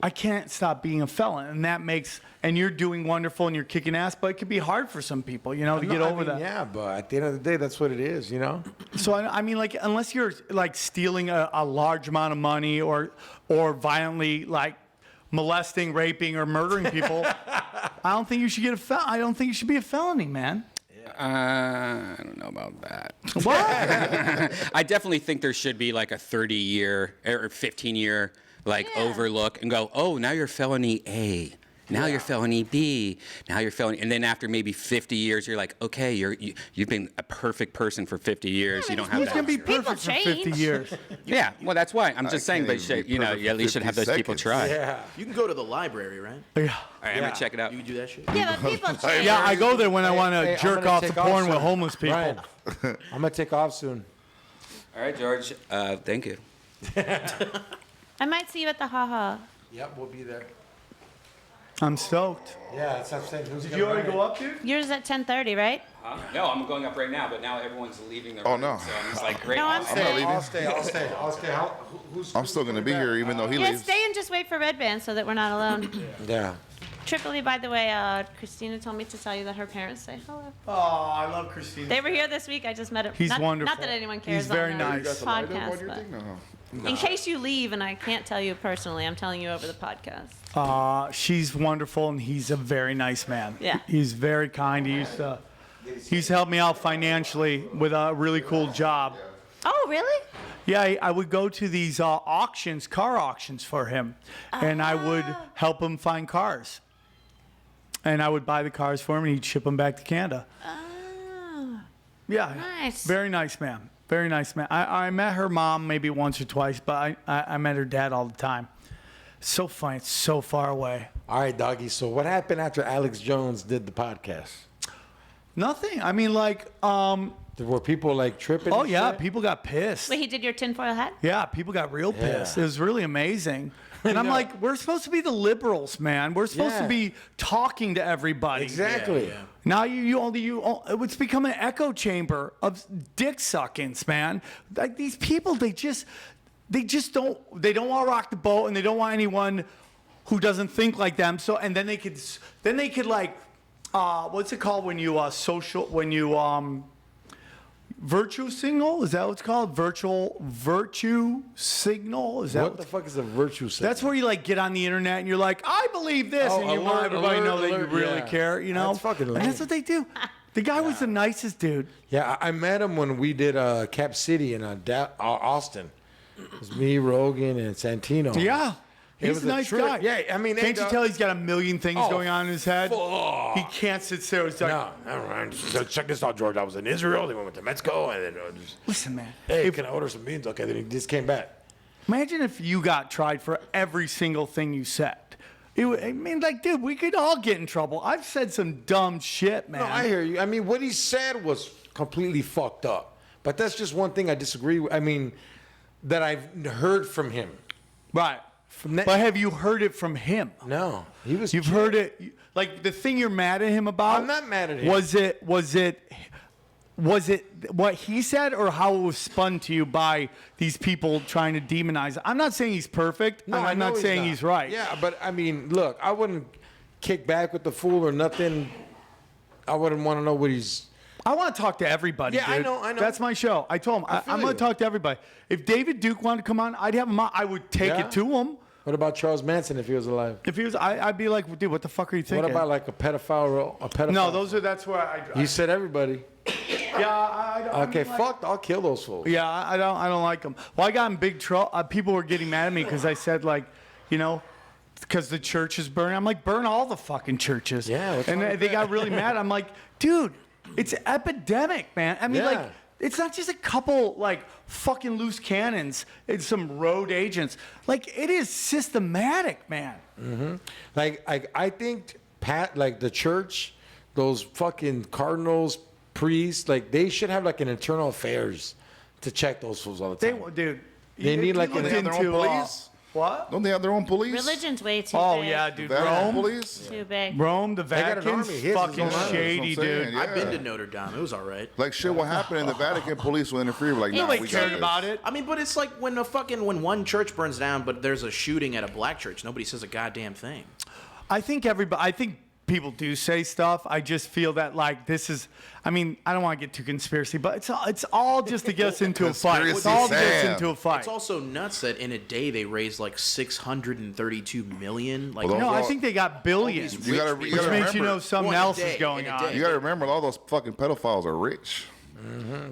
I can't stop being a felon, and that makes. And you're doing wonderful and you're kicking ass, but it could be hard for some people, you know, to get over that. Yeah, but at the end of the day, that's what it is, you know? So I mean, like, unless you're like stealing a large amount of money or violently like molesting, raping, or murdering people, I don't think you should get I don't think you should be a felony, man. I don't know about that. What? I definitely think there should be like a 30-year or 15-year like overlook and go, oh, now you're felony A. Now you're felony B. Now you're felony, and then after maybe 50 years, you're like, okay, you've been a perfect person for 50 years. You don't have Who's that. gonna be People perfect for 50 change. yeat Yeah, well, that's why I'm just saying, can't but even be you know, perfect you at least for should have 50 those people seconds. try. Yeah. You can go to the library, right? Yeah. All right, I'm gonna check it out. You can do that shit. Yeah, but people change. Yeah, I go there when I want Hey, to I'm jerk gonna off to take off porn with soon. homeless people. Brian, I'm going to take off soon. All right, George. Thank you. I might see you at the haha. Yep, we'll be there. I'm stoked. Yeah, that's what I'm saying. Who's Did you already go up, dude? Yours at 10:30, right? No, I'm going up right now, but now everyone's leaving their Oh, room, no. so I'm just like, great. No, I'm awesome. not staying. leaving. I'll stay. I'm still going to be here even though he Yeah, leaves. stay and just wait for Red Band so that we're not alone. Yeah. Tripoli, by the way, Christina told me to tell you that her parents say hello. Oh, I love Christina. They were here this week. I just met him. He's not, wonderful. Not that anyone cares He's very on the nice. podcast, but in case you leave and I can't tell you personally, I'm telling you over the podcast. She's wonderful, and he's a very nice man. Yeah. He's very kind. He's helped me out financially with a really cool job. Oh, really? Yeah, I would go to these auctions, car auctions for him, and I would help him find cars. And I would buy the cars for him, and he'd ship them back to Canada. Oh, Yeah. nice. Very nice man. Very nice man. I met her mom maybe once or twice, but I met her dad all the time. So funny. It's so far away. All right, doggy. So what happened after Alex Jones did the podcast? Nothing. I mean, like, Were people like tripping? oh and yeah, shit? people got pissed. Wait, he did your tinfoil hat? Yeah, people got real pissed. Yeah. It was really amazing. And I'm like, we're supposed to be the liberals, man. We're supposed to Yeah. be talking to everybody. Exactly. Now it's become an echo chamber of dick suckings, man. Like these people, they just don't want to rock the boat, and they don't want anyone who doesn't think like them. So, and then they could like, what's it called when you virtue signal? Is that what it's called? Virtue signal? Is that What the fuck is a virtue signal? That's where you like get on the internet and you're like, I believe this, Oh, and you want alert, everybody to know alert, that you really yeah. care, you know? That's fucking And that's lame. what they do. The guy was the nicest dude. Yeah, I met him when we did Cap City in Austin. It was me, Rogan, and Santino. Yeah. It He's was a nice trip. guy. Yeah, I mean, can't you tell he's got a million things Oh, going on in his head? fuck. He can't sit still. He's like, No, so check this out, George. I was in Israel, then we went to Mexico, and then just, listen, man. hey, can I order some beans? Okay, then he just came back. Imagine if you got tried for every single thing you said. I mean, like, dude, we could all get in trouble. I've said some dumb shit, man. No, I hear you. I mean, what he said was completely fucked up. But that's just one thing I disagree with. I mean, that I've heard from him. Right. From that, But have you heard it from him? no, he was. You've heard it, like the thing you're mad at him about. I'm not mad at him. Was it what he said, or how it was spun to you by these people trying to demonize? I'm not saying he's perfect. No, and I I'm know not saying he's right. Yeah, but I mean, look, I wouldn't kick back with the fool or nothing. I wouldn't want to know what he's I want to talk to everybody. Yeah, I dude. know. That's my show. I told him I'm feel going you. to talk to everybody. If David Duke wanted to come on, I'd have him on. I would take Yeah? it to him. What about Charles Manson if he was alive? If he was, I'd be like, dude, what the fuck are you thinking? What about like a pedophile? No, that's where I. He said everybody. Yeah, I don't. Okay, I mean, fuck. I'll kill those fools. Yeah, I don't like them. Well, I got in big trouble. People were getting mad at me because I said like, because the church is burning. I'm like, burn all the fucking churches. Yeah, what's and wrong with they that? got really mad. I'm like, dude, it's epidemic, man. I mean, Yeah. like, it's not just a couple like fucking loose cannons. It's some road agents. Like, it is systematic, man. Like I think like the church, those fucking cardinals, priests, like they should have like an internal affairs to check those fools all the time. Dude, They need like Don't an they have their own police? What? Don't they have their own police? Religion's way too Oh big. yeah, dude. Vatican Rome, police? Too big. Rome, the got an Vatican's army. His is fucking own army. shady, That's what I'm dude. saying, I've been yeah. to Notre Dame. It was all right. Like shit, what happened in the Vatican police will interfere. Like, nah, Nobody we got cared this. about it. I mean, but it's like when when one church burns down, but there's a shooting at a black church. Nobody says a goddamn thing. I think people do say stuff. I just feel that like this is. I mean, I don't want to get too conspiracy, but it's all just to get us into a fight. It's all to get us Sam. into a fight. It's also nuts that in a day they raised like 632 million. Like, Well, No, I all- think they got billions, these You gotta- rich you which gotta makes you remember- know something Well, in a else is day, going in a on. day. You gotta remember, all those fucking pedophiles are rich.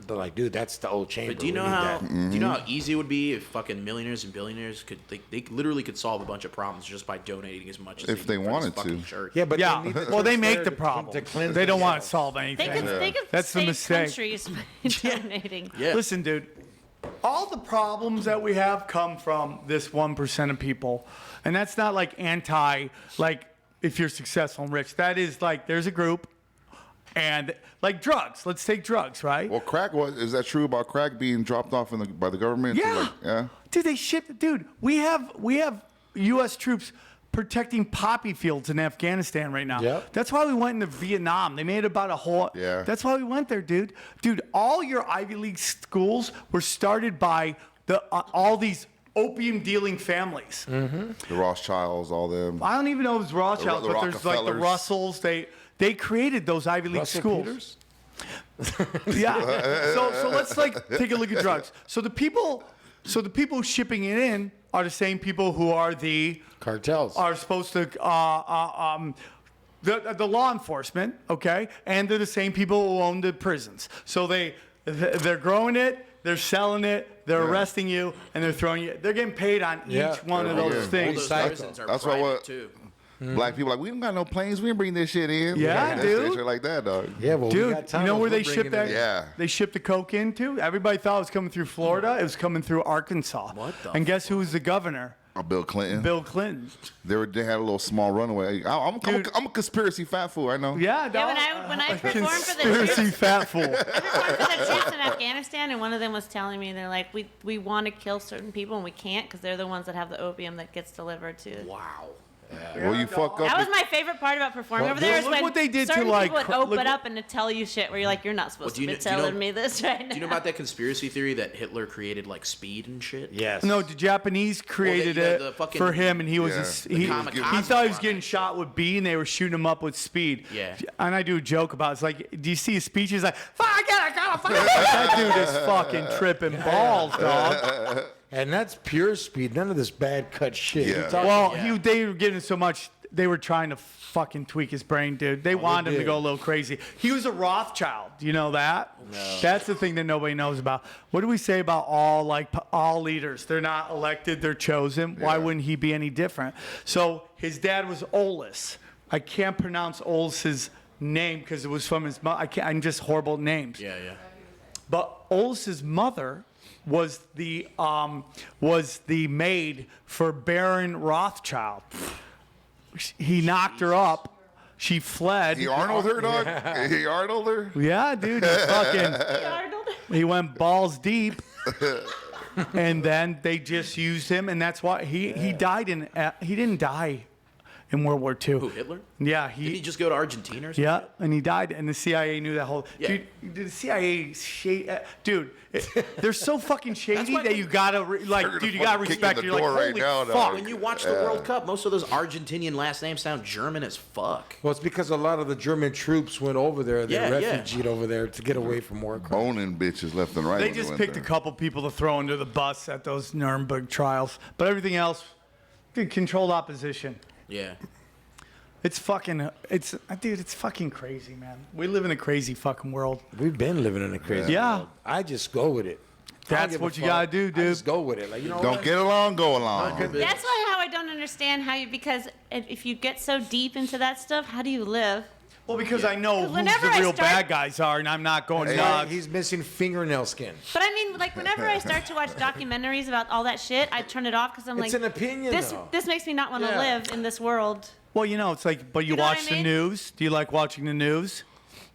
They're like, dude, that's the old chamber. but do you We know need how that. do you know how easy it would be if fucking millionaires and billionaires could they literally could solve a bunch of problems just by donating as much as If they they do for this wanted fucking to. church. Yeah, but Yeah, they need the well, they church make there the to problem. cleanse They don't want to themselves. solve They anything. could That's the save mistake. countries by donating. Yeah. Listen, dude, all the problems that we have come from this 1% of people. And that's not like like if you're successful and rich. That is like there's a group and like drugs. Let's take drugs, right? Well, crack is that true about crack being dropped off by the government? to, Yeah. like, yeah. Dude, they ship. Dude, we have U.S. troops protecting poppy fields in Afghanistan right now. Yep. That's why we went into Vietnam. They made about a whole. Yeah. That's why we went there, dude. Dude, all your Ivy League schools were started by all these opium dealing families. The Rothschilds, all them. I don't even know if it's Rothschild, The but there's like the Rockefellers. Russells. They created those Ivy League Russell schools. Peters? Yeah. So let's like take a look at drugs. So the people shipping it in are the same people who are Cartels. supposed to the law enforcement, okay, and they're the same people who own the prisons. So they're growing it, they're selling it, they're arresting you, and they're throwing you. They're getting paid on Yeah. each one of Yeah. those All All things. those Psycho. prisons are That's why private what- too. Black people like, we don't got no planes. We didn't bring this shit in. Yeah, Like, dude. Shit like that, dog. Yeah, well, we Dude, got you tunnels. know where We're they bringing ship that? it in. Yeah. They shipped the coke into? Everybody thought it was coming through Florida. It was coming through Arkansas. What the And guess who was the governor? Bill Clinton. Bill Clinton. They had a little small runaway. I'm a conspiracy fat fool. I know. Yeah, Yeah, dog. when I performed for the Conspiracy troops, fat fool. I performed for the troops in Afghanistan, and one of them was telling me they're like, we want to kill certain people and we can't because they're the ones that have the opium that gets delivered to. Wow. Well, you fuck up. That was my favorite part about performing Well, over there. look Is when what they did to, certain like, people would look open what- up and to tell you shit where you're like, you're not supposed do you to be kn- do you know- telling me this right now. Do you know about that conspiracy theory that Hitler created like speed and shit? Yes. No, the Japanese created the it fucking- for him, and he was Yeah. he kamikaze thought he was bomb getting and shot with B, and they were shooting him up with speed. Yeah. And I do a joke about it. It's like, do you see his speech? He's like, "Fuck it, I gotta fuck it." That dude is fucking tripping balls, dog. And that's pure speed. None of this bad cut shit. Yeah. You talk- Well, they were getting so much. They were trying to fucking tweak his brain, dude. They wanted him to did. go a little crazy. He was a Rothschild. Do you know that? No. That's the thing that nobody knows about. What do we say about all leaders? They're not elected. They're chosen. Why Yeah. wouldn't he be any different? So his dad was Olus. I can't pronounce Olus's name because it was from his mother. I'm just horrible at names. Yeah. But Olus's mother was the maid for Baron Rothschild. He knocked her up. She fled. He Arnold her, dog. He Arnold her. Yeah, dude. He went balls deep. And then they just used him, and that's why he died he didn't die in World War II. Who, Hitler? Yeah, Did he just go to Argentina or something? Yeah, and he died, and the CIA knew that whole. Yeah. Dude, the CIA, dude, they're so fucking shady why that you gotta dude, you gotta fucking respect. kicking You're the like, door right holy now, fuck. dog. When you watch the World Cup, most of those Argentinian last names sound German as fuck. Well, it's because a lot of the German troops went over there. They Yeah, yeah. refugeed over there to get away from war crimes. Boning bitches left and right. They when just went picked there. a couple people to throw under the bus at those Nuremberg trials, but everything else, dude, controlled opposition. Yeah. It's fucking crazy, man. We live in a crazy fucking world. We've been living in a crazy Yeah. world. I just go with it. I don't That's give a what you fuck. gotta do, I dude. just go with it. Like, you know Don't what? get along, go along. That's why how I don't understand how you, because if you get so deep into that stuff, how do you live? Well, because I know who whenever the I real start- bad guys are, and I'm not going nuts. He's missing fingernail skin. But I mean, like, whenever I start to watch documentaries about all that shit, I turn it off because I'm It's like, an opinion, this though. this makes me not want to Yeah. live in this world. Well, you know, it's like, but you, You know what watch I the mean? news. Do you like watching the news?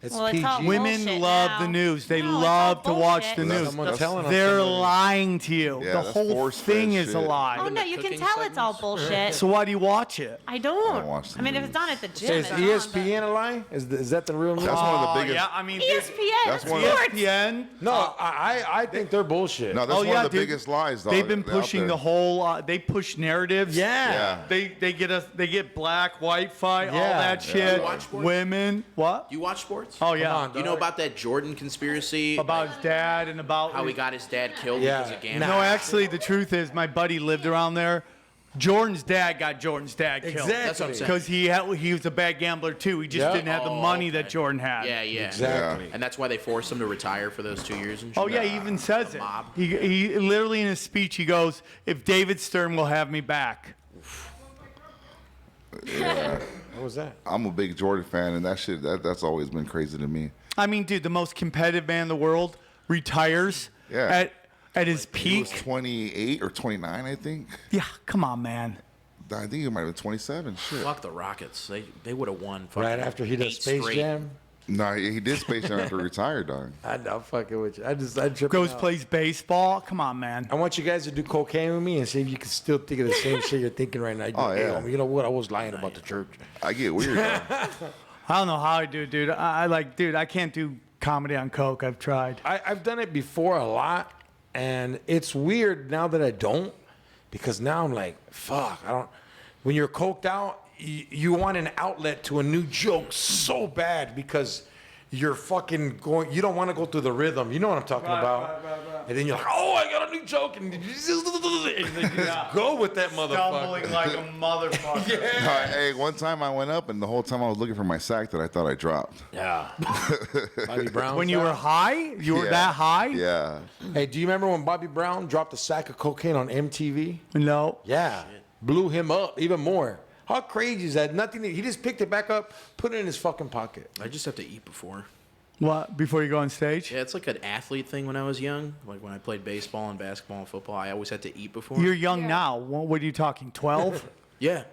It's Well, it's all PG. Women bullshit love now. the news. They No, it's all love to watch bullshit. the Well, news. Someone telling us They're something. lying to you. Yeah, the that's whole force-fed thing is a shit. lie. Oh no, you can cooking tell it's all segments? bullshit. So why do you watch it? I don't. watch the I mean, if news. it's on at the gym, Is it's on, ESPN a lie? Is that the real news? That's one of the Oh, biggest. yeah, I mean, but ESPN. That's That's one of the- sports. ESPN. No, I think they're bullshit. No, that's Oh, one yeah, of the dude. biggest lies. Dog, They've been out pushing there. the whole. They push narratives. Yeah. Yeah. They get black, white fight, all Yeah. that Yeah. shit. You watch sports? Women. What? You watch sports? Oh yeah. on, You know about that Jordan conspiracy? About his dad and about how he got his dad killed Yeah. because of gambling? No, actually, the truth is, my buddy lived around there. Jordan's dad got Jordan's dad killed. Exactly. That's what I'm saying. Because he was a bad gambler too. He just Yeah. didn't have the Oh, money okay. that Jordan had. Yeah, yeah. Exactly. And that's why they forced him to retire for those 2 years and shit. Oh yeah, he even says it. mob. He literally in his speech he goes, "If David Stern will have me back." What was that? I'm a big Jordan fan, and that shit that's always been crazy to me. I mean, dude, the most competitive man in the world retires Yeah. at his He was peak. 28 or 29, I think. Yeah, come on, man. I think he might have been 27. Shit. Fuck the Rockets. They would have won. fucking Right after he does 8 Space straight. Jam? No, he did Space Jam after he retired, dog. I'm fucking with you. I trip Goes out. plays baseball. Come on, man. I want you guys to do cocaine with me and see if you can still think of the same shit you're thinking right now. You go, Oh, hey, yeah. homie, you know what? I was lying about the church. I get weird. Dog. I don't know how I do, dude. Dude, I can't do comedy on coke. I've tried. I've done it before a lot, and it's weird now that I don't, because now I'm like, fuck, I don't. When you're coked out, you want an outlet to a new joke so bad because you're fucking going. You don't want to go through the rhythm. You know what I'm talking about. right. And then you're like, oh, I got a new joke, and you just go with that Stumbling motherfucker. like a motherfucker. Hey, one time I went up, and the whole time I was looking for my sack that I thought I dropped. Yeah. Bobby Brown. When you were high, you were Yeah. that high? Yeah. Hey, do you remember when Bobby Brown dropped a sack of cocaine on MTV? No. Yeah. Blew him up even more. How crazy is that? Nothing. He just picked it back up, put it in his fucking pocket. I just have to eat before. What? Before you go on stage? Yeah, it's like an athlete thing when I was young. Like when I played baseball and basketball and football, I always had to eat before. You're young now. What are you talking? 12? Yeah.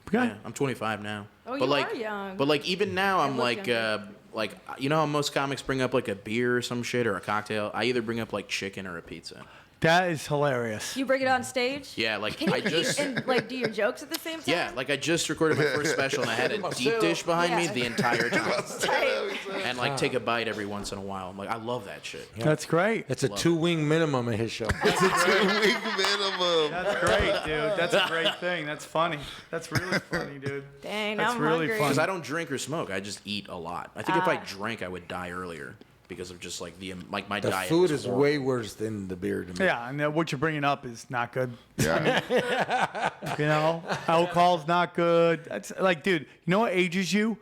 Okay. Yeah, I'm 25 now. Oh, but you like, are young. But like even now, I'm look like, younger. like you know how most comics bring up like a beer or some shit or a cocktail. I either bring up like chicken or a pizza. That is hilarious. You bring it on stage? Yeah, like Can you I eat just. and like do your jokes at the same time? Yeah, like I just recorded my first special and I had a deep dish behind me Yeah. the entire time, Tight. and like take a bite every once in a while. I'm like, I love that shit. That's great. It's a 2-wing minimum in his show. It's a 2-week minimum. That's great, dude. That's a great thing. That's funny. That's really funny, dude. Dang, That's I'm really hungry. fun. Because I don't drink or smoke. I just eat a lot. I think if I drank, I would die earlier because of just like my The diet. food was is horrible. way worse than the beer to me. Yeah, and what you're bringing up is not good. Yeah. You know, alcohol's not good. That's like, dude, you know what ages you?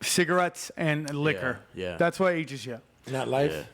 Cigarettes and liquor. yeah. That's what ages you. Not life. Yeah.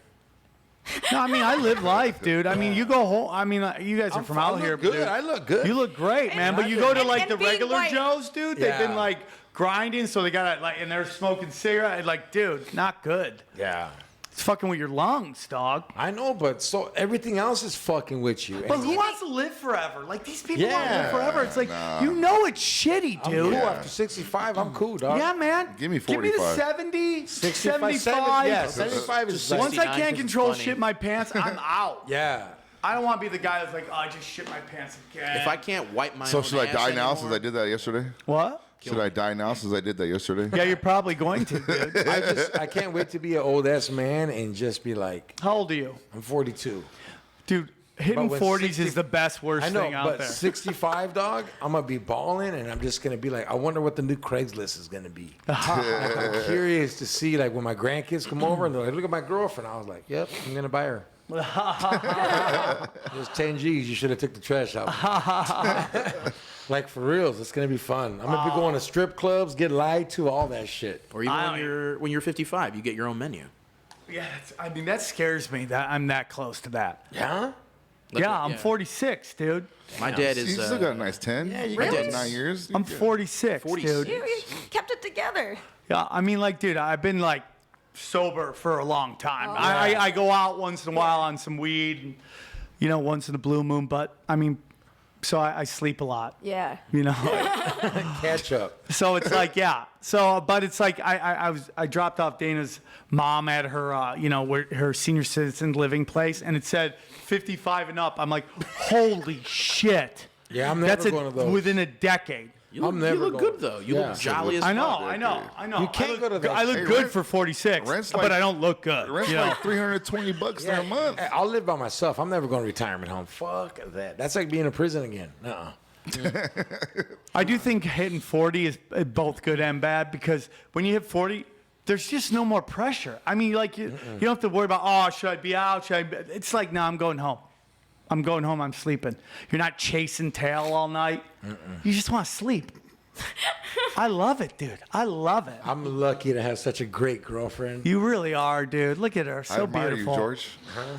No, I mean, I live life, dude. I mean, you go home. I mean, you guys are from out here. but Good. dude, I look good. you look great, man. But you go to And- like and the being regular white. Joes, dude. They've Yeah. been like grinding, so they got like, and they're smoking cigarette. Like, dude, not good. Yeah. It's fucking with your lungs, dog. I know, but so everything else is fucking with you. But And who wants to live forever? Like these people want to Yeah. live forever. It's like you know it's shitty, I'm dude. cool after 65. I'm cool, dog. Yeah, man. Give me Give me the 45. 70, 65, 75. yeah, 75 is like, Once I 69 can't 'cause it's control funny. shit in my pants, I'm out. yeah. I don't want to be the guy that's like, oh, I just shit my pants again. If I can't wipe my So own should I ass die now anymore- since I did that yesterday? What? Should I die now since I did that yesterday? Yeah, you're probably going to, dude. I can't wait to be an old ass man and just be like, How old are you? I'm 42. Dude, hitting But when 40s 60 is the best, worst I know, thing out but there. 65, dog, I'm gonna be balling, and I'm just gonna be like, I wonder what the new Craigslist is gonna be. Like, I'm curious to see, like, when my grandkids come over and they're like, look at my girlfriend. I was like, yep, I'm gonna buy her. It was 10 G's. You should have took the trash out. Like, for reals, it's gonna be fun. I'm gonna be going to strip clubs, get lied to, all that shit. Or even when you're 55, you get your own menu. Yeah, I mean, that scares me that I'm that close to that. Yeah? Yeah, I'm 46, dude. My dad You is. still got a nice 10. Yeah, you My got dad's 9 years. I'm 46, 46. dude. You kept it together. Yeah, I mean, like, dude, I've been like sober for a long time. I go out once in a while on some weed, and, you know, once in a blue moon. But I mean, so I sleep a lot. Yeah. You know. Catch up. So it's like, yeah. So, but it's like I dropped off Dana's mom at her, you know, where her senior citizen living place, and it said 55 and up. I'm like, holy shit. Yeah, I'm never That's going to those. within a decade. You look, I'm never you look going- good though. You Yeah. look jolly as I fuck. know, right I know, there. I know. You can't go to those. I look Hey, good rent- for 46, rent's but like- I don't look good. Rent's you know? like $320 there a month. I'll live by myself. I'm never going to retirement home. Fuck that. That's like being in prison again. Nuh-uh. I do think hitting 40 is both good and bad, because when you hit 40, there's just no more pressure. I mean, like, you don't have to worry about, oh, should I be out? It's like, no, I'm going home. I'm going home. I'm sleeping. You're not chasing tail all night. You just want to sleep. I love it, dude. I love it. I'm lucky to have such a great girlfriend. You really are, dude. Look at her. I So admire beautiful. you, George.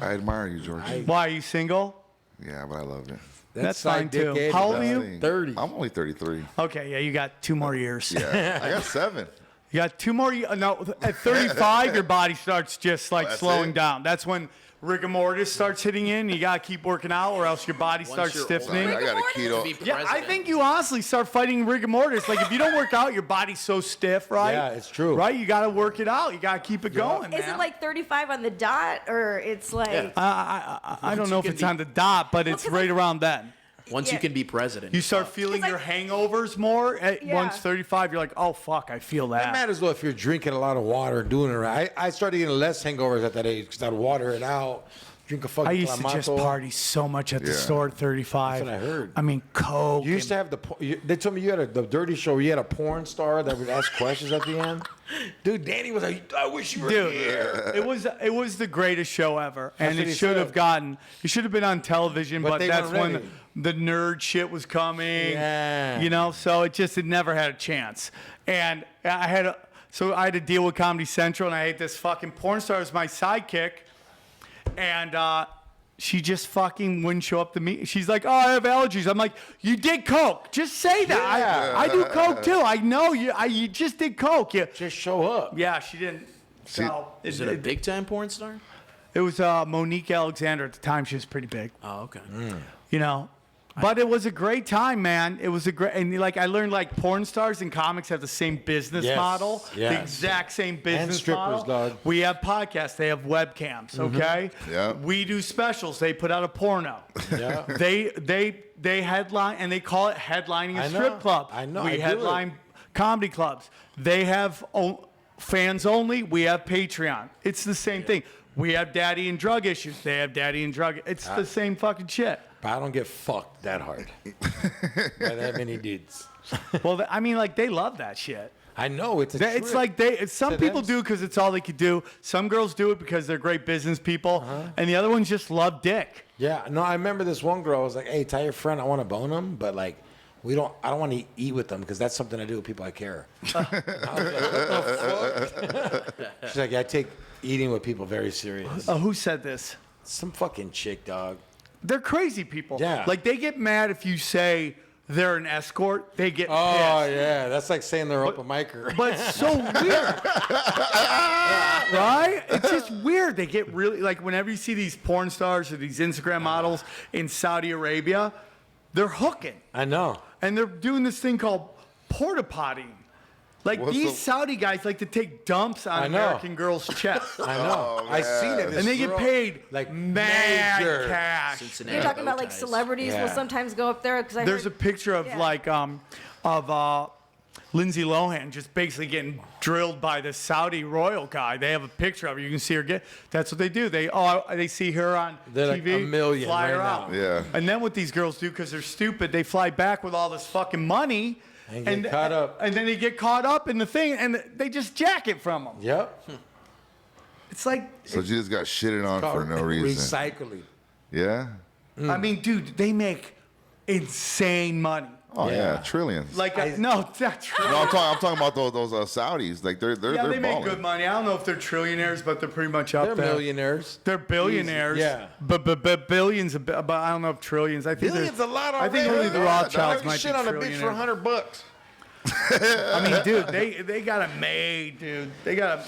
I admire you, George. Why are you single? Yeah, but I love it. That's side fine, too. dick, How old are Eddie, you? Dang. 30. I'm only 33. Okay, yeah, you got 2 more years. Yeah, I got 7. You got 2 more years. No, at 35, your body starts just like That's slowing it. down. That's when rigor mortis starts hitting in. You got to keep working out, or else your body starts you're stiffening. I got a keto. Be Yeah, I president. think you honestly start fighting rigor mortis. Like, if you don't work out, your body's so stiff, right? Yeah, it's true. Right? You got to work it out. You got to keep it going, Is man. it like 35 on the dot, or it's like? I don't know if you it's can on the dot, but it's 'cause right around then. Once you Yeah. can be president. You start feeling 'Cause your hangovers more. Yeah. Once 35, you're like, oh, fuck, I feel That that. matters though if you're drinking a lot of water and doing it right. I started getting less hangovers at that age because I'd water it out, drink a fucking I used to just Clamato. party so much at the Yeah. store at 35. That's what I heard. I mean, coke. You used to have they told me you had the dirty show where you had a porn star that would ask questions at the end. Dude, Danny was like, I wish you were Dude, here. it was the greatest show ever, and what it he should have said. it should have been on television, But but they that's weren't when ready. the nerd shit was coming. Yeah. You know, so it never had a chance. And I had to deal with Comedy Central, and I had this fucking porn star as my sidekick, and she just fucking wouldn't show up to me. She's like, oh, I have allergies. I'm like, you did coke. Just say that. Yeah. I do coke too. I know you. You just did coke. Just show up. Yeah, she didn't. So Is it a big time porn star? It was Monique Alexander at the time. She was pretty big, Oh, okay. you know. But it was a great time, man. It was a great, and like I learned, like porn stars and comics have the same business Yes, model, the yes. exact same business strippers, model. dog. We have podcasts. They have webcams. Okay. Yeah. We do specials. They put out a porno. Yeah. They headline, and they call it headlining a I know. strip club. I know. I We do headline it. comedy clubs. They have fans only. We have Patreon. It's the same thing. We have daddy and drug issues. They have daddy and drug. It's the same fucking shit. But I don't get fucked that hard by that many dudes. Well, I mean, like, they love that shit. I know it's a It's trip. like some To people them- do because it's all they could do. Some girls do it because they're great business people, and the other ones just love dick. Yeah, no, I remember this one girl was like, "Hey, tell your friend I want to bone him, but like, I don't want to eat with them because that's something I do with people I care." I was like, what the fuck? She's like, "I take eating with people very serious." Who said this? Some fucking chick, dog. They're crazy people. Yeah. Like, they get mad if you say they're an escort. They get Oh pissed. yeah, that's like saying they're open micer. But it's so weird. Right? It's just weird. They get really, like, whenever you see these porn stars or these Instagram models in Saudi Arabia, they're hooking. I know. And they're doing this thing called porta potting. Like, What's these the- Saudi guys like to take dumps on I know. American girls' chests. I know. Oh, I seen it. man. This And they get girl- paid like mad major. cash. Cincinnati You're talking about bow like ties. celebrities will Yeah. sometimes go up there because There's a picture of Yeah. like Lindsay Lohan just basically getting drilled by the Saudi royal guy. They have a picture of her. You can see her get. That's what they do. They see her on They're like TV, a million fly her right out. now. Yeah. And then what these girls do, because they're stupid, they fly back with all this fucking money. And get caught up. And then they get caught up in the thing, and they just jack it from them. Yep. It's like, So you just got shitted on for no reason. Recycling. Yeah. I mean, dude, they make insane money. Oh yeah, trillions. Like, no, not true. No, I'm talking about those Saudis. Like they're Yeah, they make balling. good money. I don't know if they're trillionaires, but they're pretty much up They're there. millionaires. They're billionaires. Yeah. But billions, but I don't know if trillions. I think Billions a lot I think already. only the Yeah, Rothschilds dog. might be Shit on a bitch for trillionaires. $100. I mean, dude, they got it made, dude. They got it.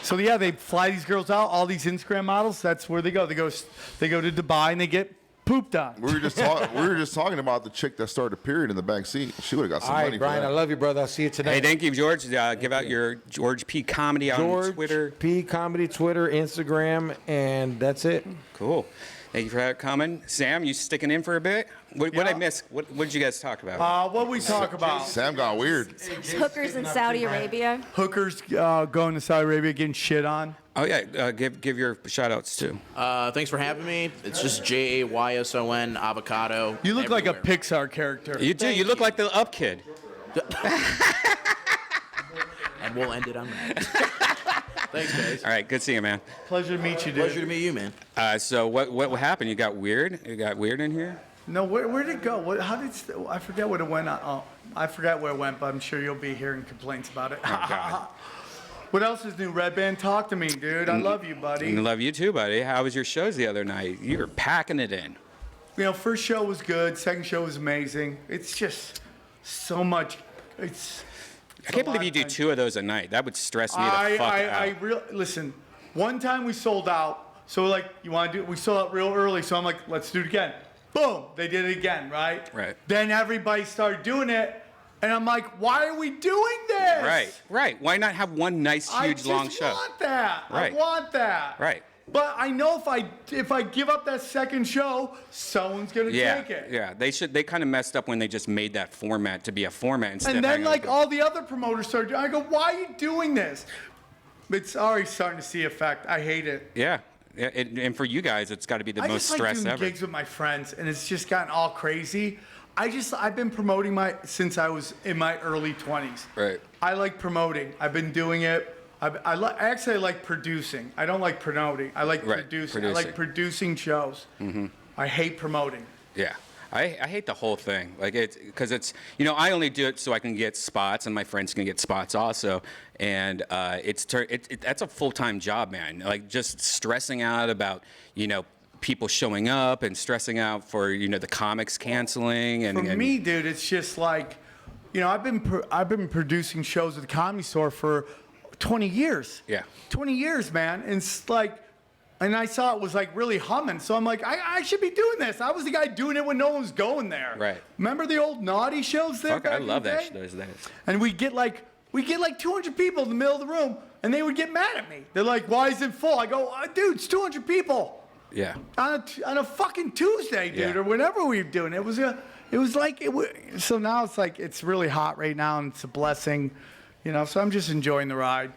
So yeah, they fly these girls out. All these Instagram models. That's where they go. They go to Dubai and they get pooped on. We were just talking about the chick that started a period in the back seat. She would have got some All right, money Brian, for I that. love you, brother. I'll see you tonight. Hey, thank you, George. Give out your George P. Comedy on George Twitter. P. Comedy, Twitter, Instagram, and that's it. Cool. Thank you for coming. Sam, you sticking in for a bit? What Yeah. I miss? What did you guys talk about? What we talk about? Sam got weird. Hookers in Saudi Arabia. Hookers going to Saudi Arabia getting shit on. Oh yeah, give your shout outs too. Thanks for having me. It's just JAYSON avocado. You look like a everywhere. Pixar character. You do. You look like the Up Kid. And we'll end it on that. Thanks, guys. All right, good seeing you, man. Pleasure to meet you, dude. Pleasure to meet you, man. So what happened? You got weird? You got weird in here? No, where did it go? I forget what it went on. Oh, I forgot where it went, but I'm sure you'll be hearing complaints about it. Oh God. What else is new? Red Band, talk to me, dude. I love you, buddy. I love you too, buddy. How was your shows the other night? You were packing it in. You know, first show was good. Second show was amazing. It's just so much. I can't believe you do 2 of those a night. That would stress me the fuck out. Listen, one time we sold out. So like, you want to do? We sold out real early. So I'm like, let's do it again. Boom, they did it again, right? Right. Then everybody started doing it, and I'm like, why are we doing this? Right. Why not have one nice, huge, long show? I just want that. Right. I want that. Right. But I know if I give up that second show, someone's gonna take it. Yeah, they kind of messed up when they just made that format to be a format instead And of then having like a- all the other promoters started doing. I go, why are you doing this? It's already starting to see effect. I hate it. Yeah. And for you guys, it's got to be the I most just like stress doing ever. gigs with my friends, and it's just gotten all crazy. I've been promoting since I was in my early 20s. Right. I like promoting. I've been doing it. I like producing. I don't like promoting. I like producing. I like producing shows. Mm-hmm. I hate promoting. Yeah. I hate the whole thing. Like because it's I only do it so I can get spots and my friends can get spots also. And that's a full-time job, man. Like just stressing out about people showing up and stressing out for the comics canceling and For me, dude, it's just like I've been producing shows at the Comedy Store for 20 years. Yeah. 20 years, man. And it's like, and I saw it was like really humming. So I'm like, I should be doing this. I was the guy doing it when no one was going there. Right. Remember the old naughty shows there? Fuck, I back in love the that. day? Those days. And we get like 200 people in the middle of the room, and they would get mad at me. They're like, "Why is it full?" I go, "Dude, it's 200 people Yeah. on a fucking Tuesday, dude, Yeah. or whenever we were doing it." So now it's like it's really hot right now, and it's a blessing, So I'm just enjoying the ride.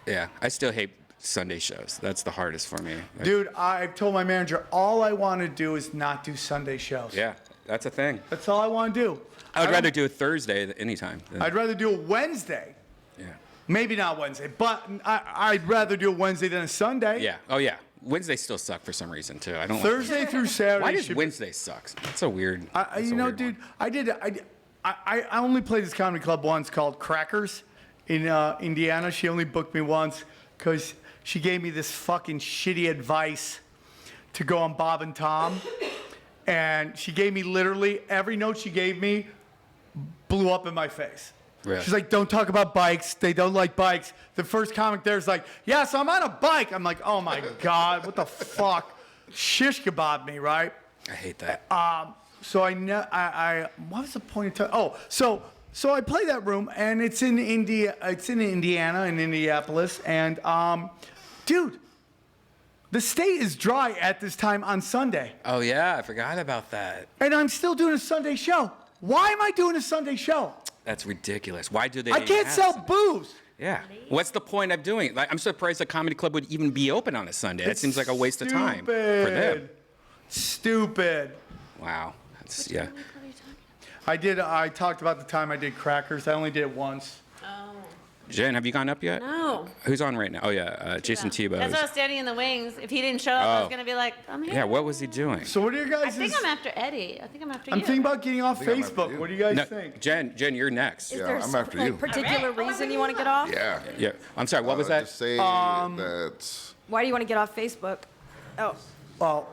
Yeah. I still hate Sunday shows. That's the hardest for me. Dude, I told my manager, all I want to do is not do Sunday shows. Yeah. That's a thing. That's all I want to do. I would rather do a Thursday than anytime. I'd rather do a Wednesday. Yeah. Maybe not Wednesday, but I'd rather do a Wednesday than a Sunday. Yeah. Oh yeah. Wednesdays still suck for some reason too. I don't. Thursday through Saturday. Why does should- Wednesday sucks? That's so weird. That's a You know, weird dude, one. I only played this comedy club once called Crackers in Indiana. She only booked me once because she gave me this fucking shitty advice to go on Bob and Tom. And she gave me literally every note she gave me blew up in my face. Really? She's like, don't talk about bikes. They don't like bikes. The first comic there's like, yeah, so I'm on a bike. I'm like, oh my God, what the fuck? Shish kebab me, right? I hate that. So what was the point of time? Oh, so I play that room, and it's in Indiana, in Indianapolis, and dude, the state is dry at this time on Sunday, Oh yeah, I forgot about that. and I'm still doing a Sunday show. Why am I doing a Sunday show? That's ridiculous. Why do they? I can't have sell some- booze. Yeah. What's the point of doing it? Like, I'm surprised a comedy club would even be open on a Sunday. That seems like a waste of time for them. Stupid. Wow. That's, yeah. I talked about the time I did crackers. I only did it once. Jen, have you gone up yet? No. Who's on right now? Oh, yeah. Jason Tebow. That's why I was standing in the wings. If he didn't show up, I was going to be like, I'm here. Yeah, what was he doing? So what are you guys? I think I'm after Eddie. I think I'm after I'm you. thinking about getting off think I'm after Facebook. you. What do you guys No, think? Jen, you're next. Is Yeah, there I'm some after you. particular reason you want to get off? Yeah. Yeah. I'm sorry, what was that? Just say that. Why do you want to get off Facebook? Oh, Well,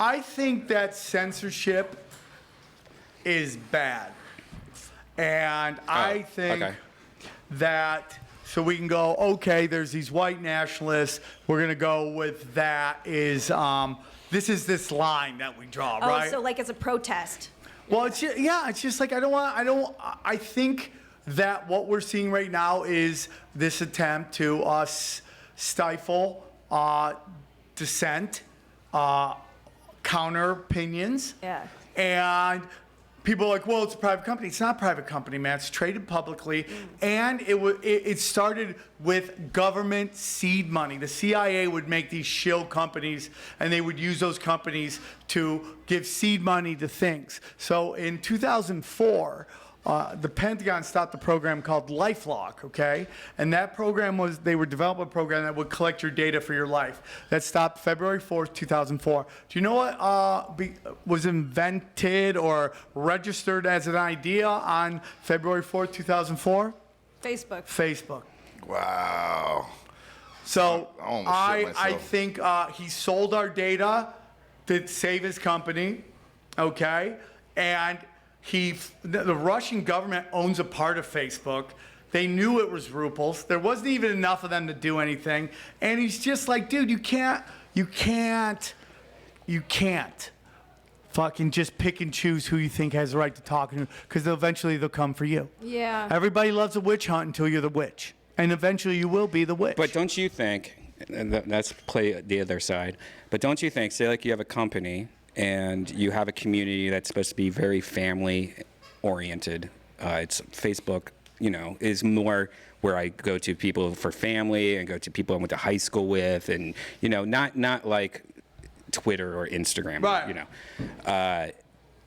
I think that censorship is bad, and I think okay. that so we can go. Okay, there's these white nationalists. We're gonna go with that. This is this line that we draw, right? so like it's a protest. Well, it's just like I think that what we're seeing right now is this attempt to stifle dissent, counter opinions. Yeah. And people are like, well, it's a private company. It's not a private company, man. It's traded publicly. And it started with government seed money. The CIA would make these shill companies, and they would use those companies to give seed money to things. So in 2004, the Pentagon stopped a program called LifeLock, okay? And that program they were developing a program that would collect your data for your life. That stopped February 4th, 2004. Do you know what was invented or registered as an idea on February 4th, 2004? Facebook. Facebook. Wow. So I almost shit I myself. think he sold our data to save his company, okay? And the Russian government owns a part of Facebook. They knew it was Ruples. There wasn't even enough of them to do anything. And he's just like, dude, you can't fucking just pick and choose who you think has the right to talk to, because eventually they'll come for you. Yeah. Everybody loves a witch hunt until you're the witch. And eventually you will be the witch. But don't you think, and that's play the other side, but don't you think, say like you have a company and you have a community that's supposed to be very family oriented, it's Facebook, is more where I go to people for family and go to people I went to high school with, and not like Twitter or Instagram, Right.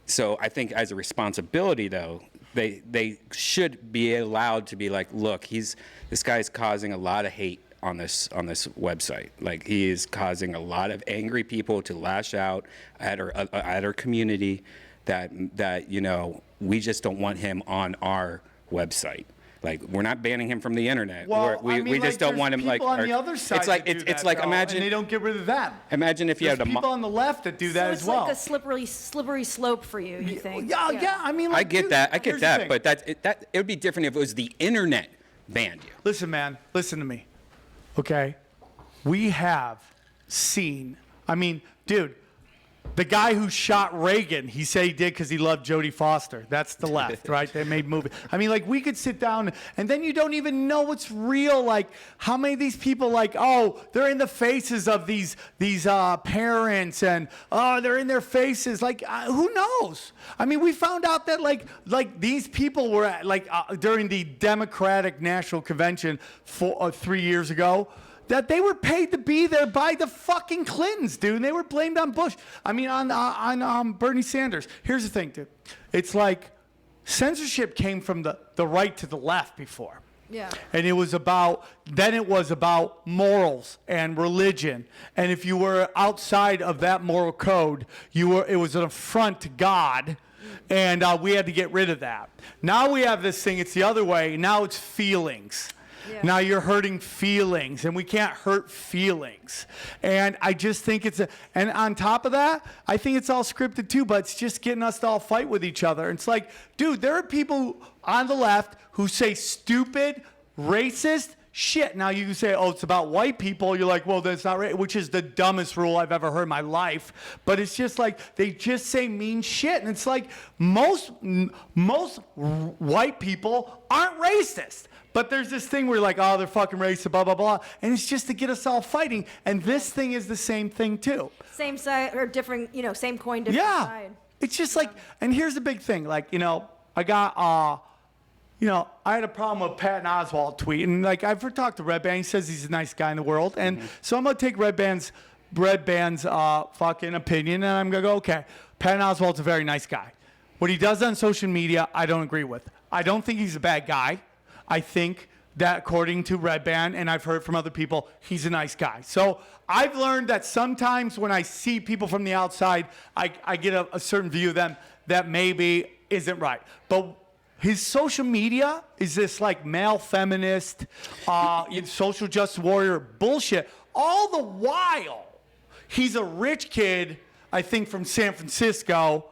So I think as a responsibility though, they should be allowed to be like, look, this guy's causing a lot of hate on this website. Like, he is causing a lot of angry people to lash out at our community that we just don't want him on our website. Like, we're not banning him from the internet. Well, We just don't want him like. people on the other side. It's like that do it's that, like though, imagine and they don't get rid of them. Imagine if you There's had a people on the left that do that So as it's well. like a slippery slope for you. You think? Yeah. I mean, I like, get dude, that. I get here's the that. thing. But that it would be different if it was the internet banned you. Listen, man. Listen to me. Okay, we have seen. I mean, dude, the guy who shot Reagan, he said he did because he loved Jodie Foster. That's the left, right? They made movies. I mean, like, we could sit down and then you don't even know what's real. Like, how many of these people, like, oh, they're in the faces of these parents, and oh, they're in their faces. Like, who knows? I mean, we found out that like these people were at during the Democratic National Convention 3 years ago, that they were paid to be there by the fucking Clintons, dude. And they were blamed on Bush. I mean, on Bernie Sanders. Here's the thing, dude. It's like censorship came from the right to the left before. Yeah. And it was about morals and religion. And if you were outside of that moral code, it was an affront to God. And we had to get rid of that. Now we have this thing, it's the other way. Now it's feelings. Yeah. Now you're hurting feelings, and we can't hurt feelings. And I just think and on top of that, I think it's all scripted too, but it's just getting us to all fight with each other. It's like, dude, there are people on the left who say stupid, racist shit. Now you can say, oh, it's about white people. You're like, well, that's not right, which is the dumbest rule I've ever heard in my life. But it's just like, they just say mean shit. And it's like, most white people aren't racist. But there's this thing where you're like, oh, they're fucking racist, blah, blah, blah. And it's just to get us all fighting. And this thing is the same thing, too. Same side or different, same coin, different side. It's just like, and here's the big thing. Like, I had a problem with Patton Oswalt tweeting. Like, I've talked to Red Band. He says he's the nice guy in the world. And so I'm going to take Red Band's fucking opinion, and I'm going to go, okay, Patton Oswalt's a very nice guy. What he does on social media, I don't agree with. I don't think he's a bad guy. I think that according to Red Band, and I've heard from other people, he's a nice guy. So I've learned that sometimes when I see people from the outside, I get a certain view of them that maybe isn't right. But his social media is this like male feminist, social justice warrior bullshit. All the while, he's a rich kid, I think from San Francisco,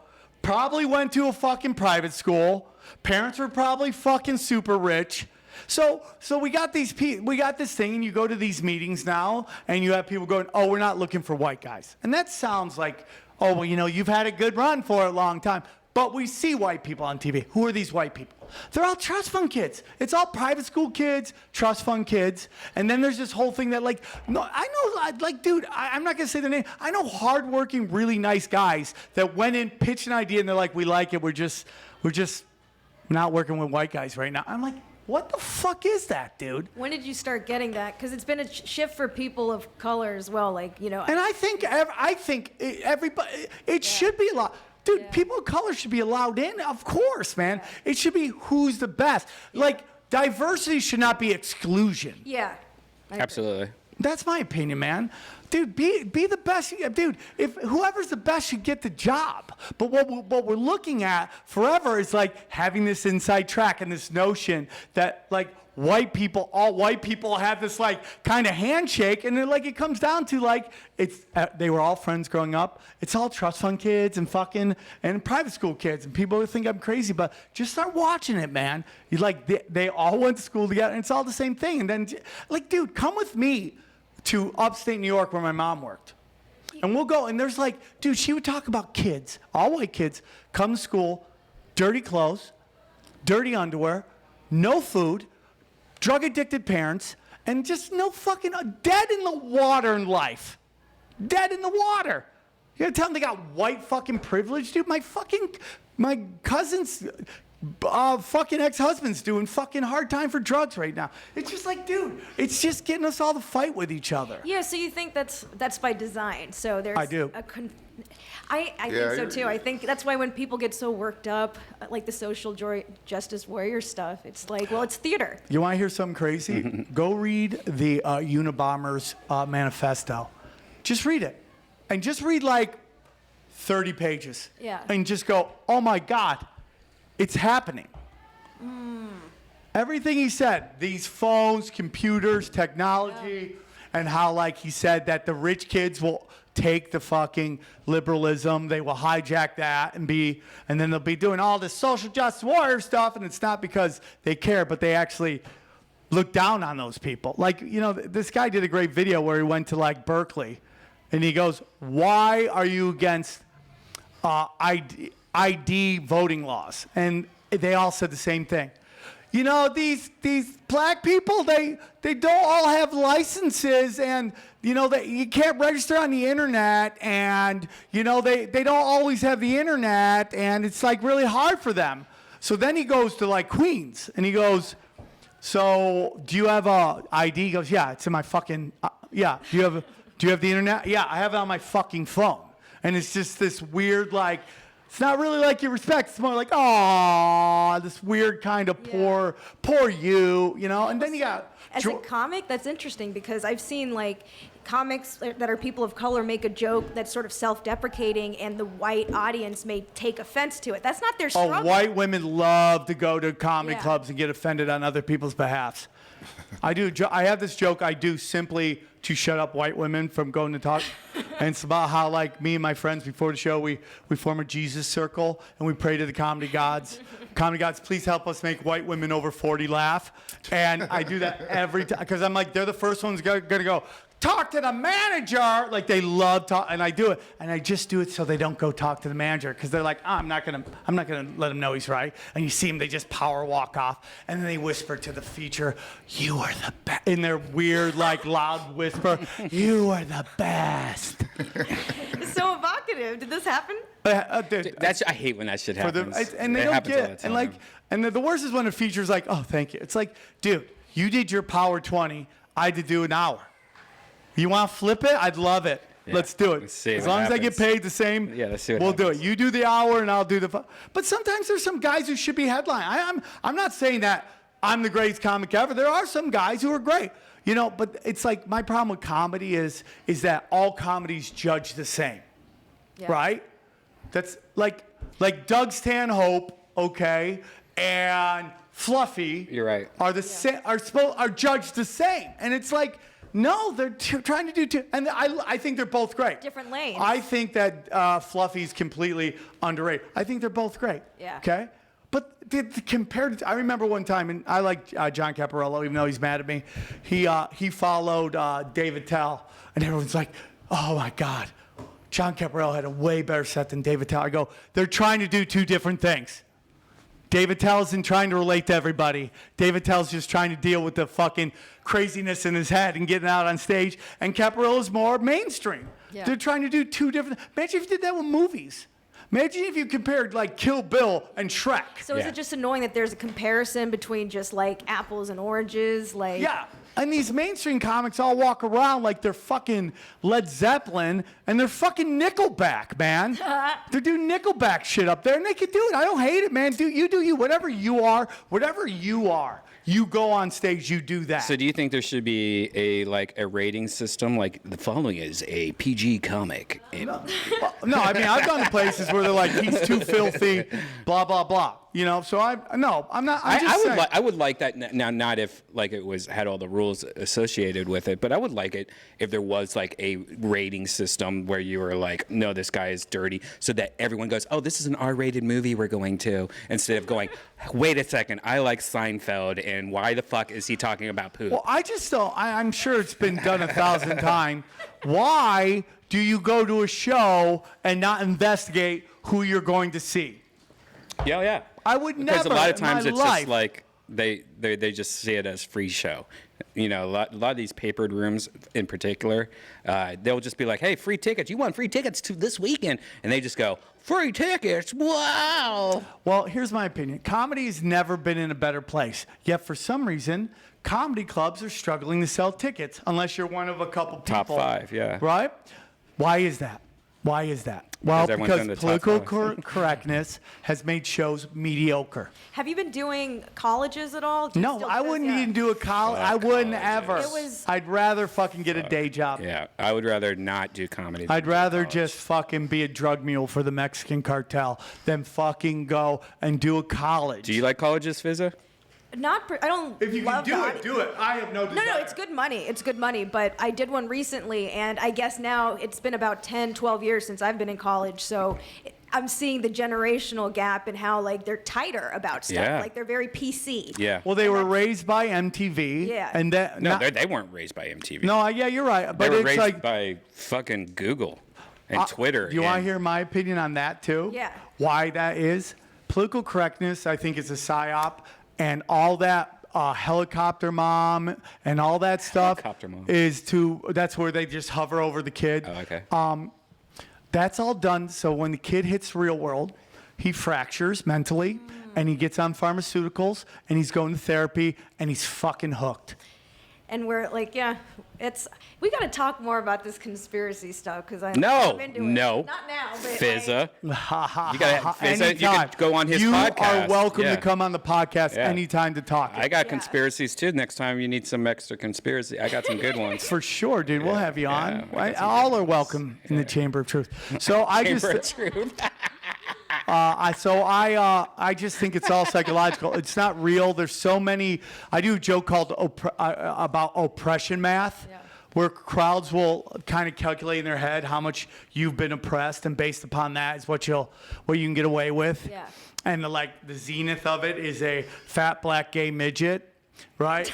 probably went to a fucking private school. Parents were probably fucking super rich. So we got this thing, and you go to these meetings now, and you have people going, oh, we're not looking for white guys. And that sounds like, oh, well, you've had a good run for a long time. But we see white people on TV. Who are these white people? They're all trust fund kids. It's all private school kids, trust fund kids. And then there's this whole thing that I'm not going to say their name. I know hardworking, really nice guys that went in, pitched an idea, and they're like, we like it. We're just not working with white guys right now. I'm like, what the fuck is that, dude? When did you start getting that? Because it's been a shift for people of color as well. And I think everybody, it should be allowed. Dude, people of color should be allowed in, of course, man. It should be who's the best. Like, diversity should not be exclusion. Yeah. Absolutely. That's my opinion, man. Dude, be the best. Dude, if whoever's the best should get the job. But what we're looking at forever is like having this inside track and this notion that like all white people have this like kind of handshake, and then like it comes down to like they were all friends growing up. It's all trust fund kids and private school kids, and people think I'm crazy, but just start watching it, man. You they all went to school together, and it's all the same thing. And then like, dude, come with me to upstate New York where my mom worked. And we'll go, and there's like, dude, she would talk about kids, all white kids, come to school, dirty clothes, dirty underwear, no food, drug-addicted parents, and just no fucking, dead in the water in life. Dead in the water. You gotta tell them they got white fucking privilege, dude? My cousin's fucking ex-husband's doing fucking hard time for drugs right now. It's just like, dude, it's just getting us all to fight with each other. Yeah, so you think that's by design. So there's I do. I think so too. I think that's why when people get so worked up, like the social justice warrior stuff, it's like, well, it's theater. You want to hear something crazy? Go read the Unabomber's manifesto. Just read it. And just read like 30 pages. Yeah. And just go, oh my God, it's happening. Everything he said, these phones, computers, technology, and how like he said that the rich kids will take the fucking liberalism, they will hijack that and then they'll be doing all this social justice warrior stuff, and it's not because they care, but they actually look down on those people. Like, this guy did a great video where he went to like Berkeley, and he goes, why are you against ID voting laws? And they all said the same thing. These black people, they don't all have licenses, and you can't register on the internet, and they don't always have the internet, and it's like really hard for them. So then he goes to like Queens, and he goes, so do you have a ID? He goes, yeah, it's in my fucking yeah. Do you have the internet? Yeah, I have it on my fucking phone. And it's just this weird like. It's not really like you respect. It's more like, oh, this weird kind of poor you, And then you got. As a comic, that's interesting because I've seen like comics that are people of color make a joke that's sort of self-deprecating, and the white audience may take offense to it. That's not their struggle. Oh, white women love to go to comedy clubs and get offended on other people's behalfs. I do. I have this joke I do simply to shut up white women from going to talk. And it's about how, like, me and my friends before the show, we form a Jesus circle, and we pray to the comedy gods. Comedy gods, please help us make white women over 40 laugh. And I do that every time, because I'm like, they're the first ones going to go, talk to the manager. Like, they love talk, and I do it. And I just do it so they don't go talk to the manager, because they're like, I'm not gonna let him know he's right. And you see them, they just power walk off, and then they whisper to the feature, you are the best, in their weird, like, loud whisper, you are the best. so evocative. Did this happen? That's I hate when that shit happens. And they It don't happens all get the and like time. and the worst is when a feature's like, oh, thank you. It's like, dude, you did your power 20. I had to do an hour. You want to flip it? I'd love it. Yeah. Let's do it. Let's see As what long as I get happens. paid the same, Yeah, let's see what we'll do it. happens. You do the hour and I'll do the. But sometimes there's some guys who should be headline. I'm not saying that I'm the greatest comic ever. There are some guys who are great, you know. But it's like my problem with comedy is that all comedies judge the same, right? That's like Doug Stanhope, okay, and Fluffy. You're right. Are the are judged the same, and it's like. No, they're trying to do two, and I think they're both great. Different lanes. I think that Fluffy's completely underrated. I think they're both great. Yeah. Okay. But compared to, I remember one time, and I like John Caparello, even though he's mad at me. He followed David Tell, and everyone's like, "Oh my God, John Caparello had a way better set than David Tell." I go, "They're trying to do two different things." David Tell isn't trying to relate to everybody. David Tell's just trying to deal with the fucking craziness in his head and getting out on stage. And Caparella's more mainstream. Yeah. They're trying to do two different. Imagine if you did that with movies. Imagine if you compared like Kill Bill and Shrek. So is Yeah. it just annoying that there's a comparison between just like apples and oranges? Like Yeah. And these mainstream comics all walk around like they're fucking Led Zeppelin and they're fucking Nickelback, man. They're doing Nickelback shit up there and they can do it. I don't hate it, man. Do you. Whatever you are, you go on stage, you do that. So do you think there should be a rating system? Like the following is a PG comic. Well, no, I mean, I've gone to places where they're like, he's too filthy, blah, blah, blah. You know, so I'm not. I'm just saying. I would like that now. Not if like it had all the rules associated with it, but I would like it if there was like a rating system where you were like, no, this guy is dirty, so that everyone goes, oh, this is an R-rated movie we're going to, instead of going, wait a second, I like Seinfeld, and why the fuck is he talking about poop? Well, I just don't. I'm sure it's been done 1,000 times. Why do you go to a show and not investigate who you're going to see? Yeah. I would Because never. a lot of times in it's my life, just like they just see it as free show. You know, a lot of these papered rooms in particular, they'll just be like, hey, free tickets. You want free tickets to this weekend? And they just go, free tickets? Wow. Well, here's my opinion. Comedy has never been in a better place. Yet for some reason, comedy clubs are struggling to sell tickets unless you're one of a couple people. Top five, yeah. Right? Why is that? Well, everyone's in because the top political five. correctness has made shows mediocre. Have you been doing colleges at all? Do you No, still I do wouldn't this? Yeah. even do a college. Fuck I wouldn't colleges. ever. It was- I'd rather fucking get a day job. Yeah, I would rather not do comedy. than I'd do rather college. just fucking be a drug mule for the Mexican cartel than fucking go and do a college. Do you like colleges, Fizza? I don't. If you can love do the it, do it. I have no desire. No, it's good money. It's good money. But I did one recently, and I guess now it's been about 10, 12 years since I've been in college. So I'm seeing the generational gap and how, like, they're tighter about stuff. Yeah. Like, they're very PC. Yeah. Well, they were raised by MTV. Yeah. And that. No, they weren't raised by MTV. No, yeah, you're right. they But were it's raised like. by fucking Google and Twitter. Do you want to and- hear my opinion on that too? Yeah. Why that is? Political correctness, I think, is a psyop, and all that helicopter mom and all that stuff Helicopter mom. that's where they just hover over the kid. Oh, okay. That's all done. So when the kid hits real world, he fractures mentally, and he gets on pharmaceuticals, and he's going to therapy, and he's fucking hooked. And we're like, yeah, we got to talk more about this conspiracy stuff because I'm No, into it. no. Not now, but Fizza. You gotta- Fizza, you anytime. could go on his You podcast. are welcome Yeah. to come on the podcast Yeah. anytime to talk. I got conspiracies too. Next time you need some extra conspiracy, I got some good ones. For sure, dude. We'll have you on. yeah, I got some All good are ones. welcome in the Chamber of Truth. So I just, Chamber of Truth. I just think it's all psychological. It's not real. There's so many. I do a joke called about oppression math. Yeah. Where crowds will kind of calculate in their head how much you've been oppressed, and based upon that is what you can get away with. Yeah. And the zenith of it is a fat black gay midget, right?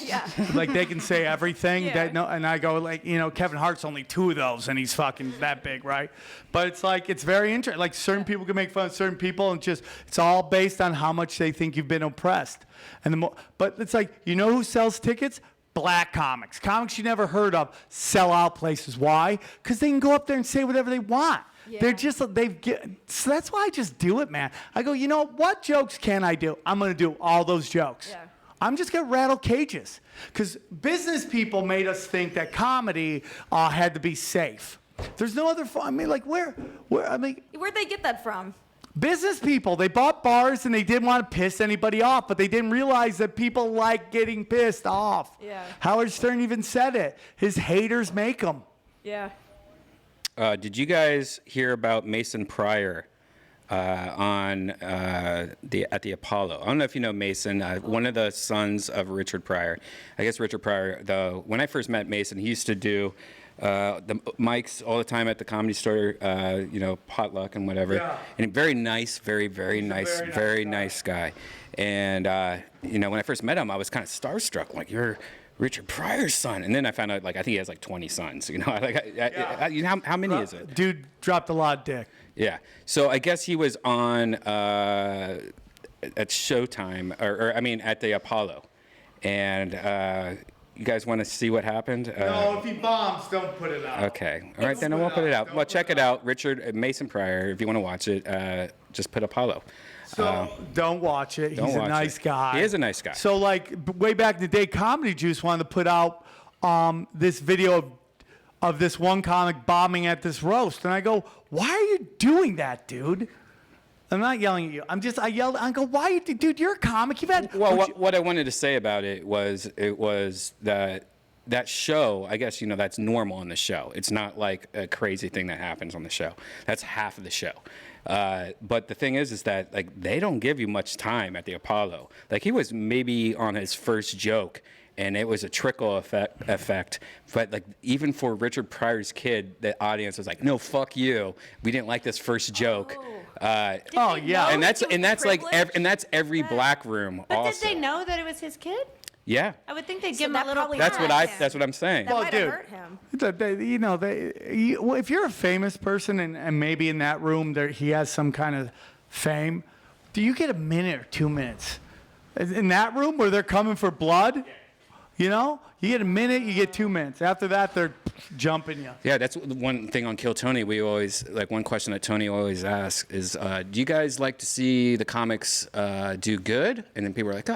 yeah. Like they can say everything. Yeah. And I go like, Kevin Hart's only 2 of those, and he's fucking that big, right? But it's like it's very interesting. Like certain people can make fun of certain people, and it's all based on how much they think you've been oppressed. And but it's like who sells tickets? black comics, comics you never heard of, sell out places. Why? Because they can go up there and say whatever they want. Yeah. They're just, so that's why I just do it, man. I go, you know, what jokes can I do? I'm going to do all those jokes. Yeah. I'm just going to rattle cages. Because business people made us think that comedy had to be safe. There's no other, I mean, like, where'd Where'd they get that from? business people, they bought bars and they didn't want to piss anybody off, but they didn't realize that people like getting pissed off. Yeah. Howard Stern even said it. His haters make them. Yeah. Did you guys hear about Mason Pryor at the Apollo? I don't know if you know Mason, one of the sons of Richard Pryor. I guess Richard Pryor, though, when I first met Mason, he used to do the mics all the time at the Comedy Store, potluck and whatever. Yeah. And very nice, very nice guy. And when I first met him, I was kind of starstruck, like, you're Richard Pryor's son. And then I found out, like, I think he has like 20 sons. How many is it? Dude dropped a lot of dick. Yeah. So I guess he was on at Showtime, at the Apollo. And you guys want to see what happened? No, if he bombs, don't put it out. Okay. All right, then I won't put it out. Well, check it out. Richard Mason Pryor, if you want to watch it, just put Apollo. So don't watch it. He's don't a watch nice it. guy. He is a nice guy. So, like, way back in the day, Comedy Juice wanted to put out this video of this one comic bombing at this roast. And I go, why are you doing that, dude? I'm not yelling at you. I yelled. I go, why, dude? You're a comic. You've had. Well, what I wanted to say about it was that show. I guess that's normal on the show. It's not like a crazy thing that happens on the show. That's half of the show. But the thing is that like they don't give you much time at the Apollo. Like he was maybe on his first joke, and it was a trickle effect. But like even for Richard Pryor's kid, the audience was like, "No, fuck you. We didn't like this first joke." Yeah, and that's every black room. But also. did they know that it was his kid? Yeah. I would think they'd So give him a that little. probably That's hurt what him. that's what I'm saying. That Well, might dude. have hurt him. If you're a famous person and maybe in that room he has some kind of fame, do you get a minute or 2 minutes? In that room where they're coming for blood, you get a minute, you get 2 minutes. After that, they're jumping you. Yeah, that's one thing on Kill Tony. We always one question that Tony always asks is, do you guys like to see the comics do good? And then people are like,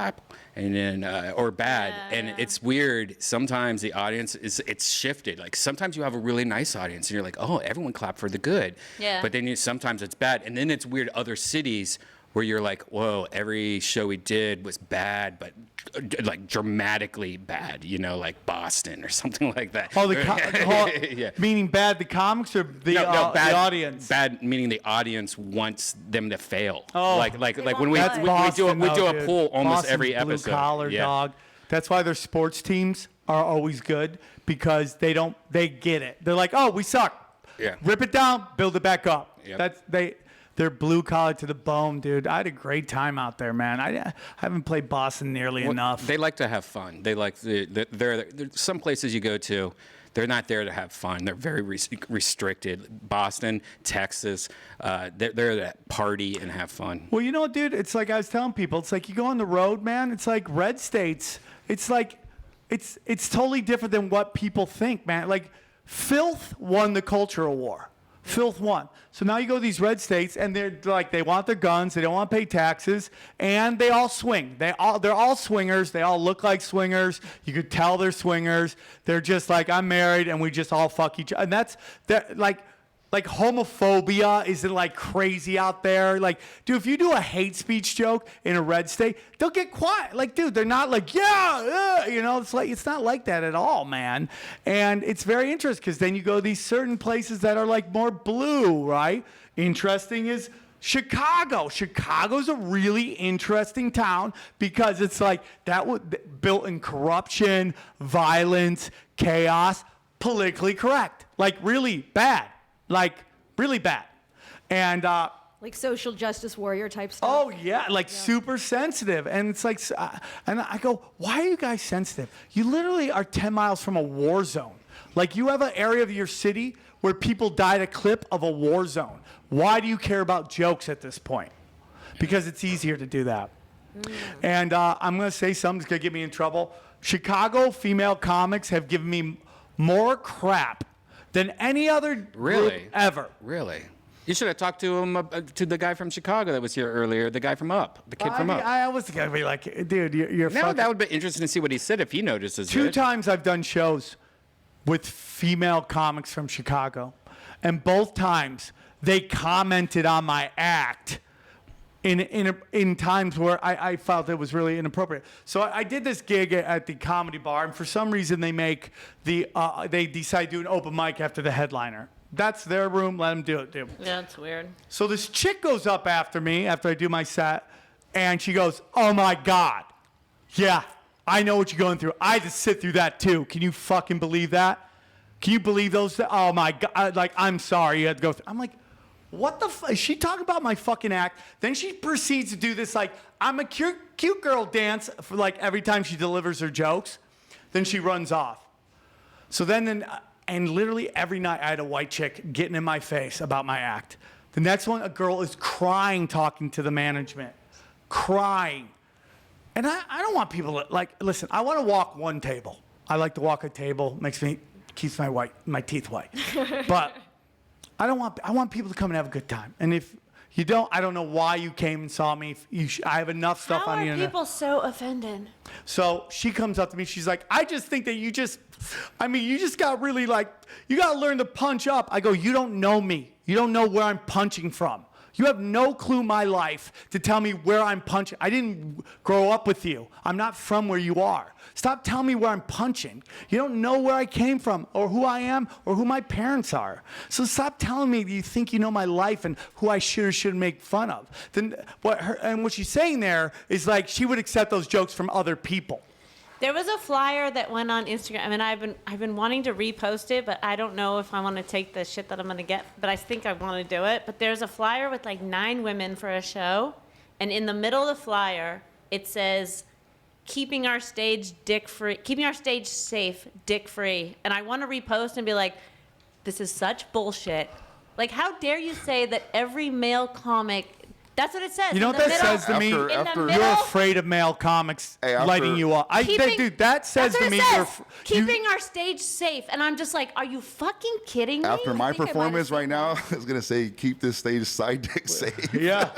and then or bad. And it's weird. Sometimes the audience it's shifted. Like sometimes you have a really nice audience and you're like, oh, everyone clapped for the good. Yeah. But then sometimes it's bad. And then it's weird other cities where you're like, whoa, every show we did was bad, but like dramatically bad, like Boston or something like that. Oh, yeah. Meaning bad the comics or the audience? Bad meaning the audience wants them to fail. Oh. Like when we That's do Boston, a dude. poll almost Boston's every episode. Blue collar, Yeah. dog. That's why their sports teams are always good because they get it. They're like, oh, we suck. Yeah. Rip it down, build it back up. Yep. They're blue collar to the bone, dude. I had a great time out there, man. I haven't played Boston nearly enough. They like to have fun. They like there some places you go to, they're not there to have fun. They're very restricted. Boston, Texas, they're there to party and have fun. Well, dude, it's like I was telling people. It's like you go on the road, man. It's like red states. It's like it's totally different than what people think, man. Like filth won the cultural war. Filth won. So now you go to these red states, and they're like, they want their guns, they don't want to pay taxes, and they all swing. They're all swingers. They all look like swingers. You could tell they're swingers. They're just like, I'm married, and we just all fuck each other. And that's like homophobia isn't like crazy out there. Like, dude, if you do a hate speech joke in a red state, they'll get quiet. Like, dude, they're not like, it's not like that at all, man. And it's very interesting because then you go to these certain places that are like more blue, right? Interesting is Chicago. Chicago's a really interesting town because it's like built in corruption, violence, chaos, politically correct, like really bad. Like, really bad. And, Like social justice warrior type stuff. oh, yeah, super sensitive. And it's like, and I go, why are you guys sensitive? You literally are 10 miles from a war zone. Like, you have an area of your city where people died a clip of a war zone. Why do you care about jokes at this point? Because it's easier to do that. And I'm going to say something that's going to get me in trouble. Chicago female comics have given me more crap than any other group ever. Really? You should have talked to him, to the guy from Chicago that was here earlier, the guy from Up, the kid from Up. I was going to be like, dude, you're Now fucking... that would be interesting to see what he said if he notices it. 2 times I've done shows with female comics from Chicago, and both times they commented on my act in times where I felt it was really inappropriate. So I did this gig at the Comedy Bar, and for some reason they decide to do an open mic after the headliner. That's their room. Let them do it, dude. Yeah, it's weird. So this chick goes up after me after I do my set, and she goes, "Oh my God, yeah, I know what you're going through. I had to sit through that too. Can you fucking believe that? Can you believe those? Oh my God, like I'm sorry you had to go through." I'm like, what the fuck? Is she talking about my fucking act? Then she proceeds to do this like I'm a cute girl dance for like every time she delivers her jokes. Then she runs off. So then and literally every night I had a white chick getting in my face about my act. The next one, a girl is crying talking to the management. Crying. And I don't want people to, like, listen, I want to walk one table. I like to walk a table, keeps my teeth white. But I want people to come and have a good time. And if you don't, I don't know why you came and saw me. I have enough stuff on the internet. How are people so offended? So she comes up to me. She's like, I just think that you just got really like, you got to learn to punch up. I go, you don't know me. You don't know where I'm punching from. You have no clue my life to tell me where I'm punching. I didn't grow up with you. I'm not from where you are. Stop telling me where I'm punching. You don't know where I came from or who I am or who my parents are. So stop telling me that you think you know my life and who I should or shouldn't make fun of. Then what she's saying there is like she would accept those jokes from other people. There was a flyer that went on Instagram, and I've been wanting to repost it, but I don't know if I want to take the shit that I'm gonna get. But I think I want to do it. But there's a flyer with like 9 women for a show, and in the middle of the flyer it says, "Keeping our stage safe, dick free." And I want to repost and be like, "This is such bullshit. Like, how dare you say that every male comic?" That's what it says. You know what that says to me? You're afraid of male comics lighting you up. Dude, that says to me keeping our stage safe. And I'm just like, are you fucking kidding me? After my performance right now, it's going to say, keep this stage side dick safe. Yeah.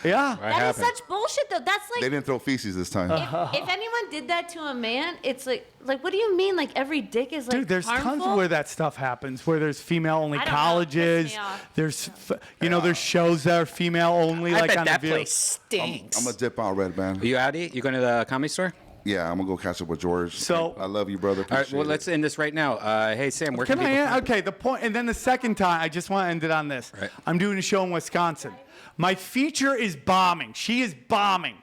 Yeah. That is such bullshit, though. That's like... They didn't throw feces this time. If anyone did that to a man, it's like, what do you mean? Like, every dick is, like, dude, there's harmful? tons of where that stuff happens, where there's female-only colleges. There's, there's shows that are female-only. I like bet on that the place stinks. I'm going to dip out, Red Band. Are you outie? You going to the Comedy Store? Yeah, I'm going to go catch up with George. So I love you, brother. All right, well, let's end this right now. Hey, Sam, where can people find you? Okay, the point, and then the second time, I just want to end it on this. Right. I'm doing a show in Wisconsin. My feature is bombing. She is bombing.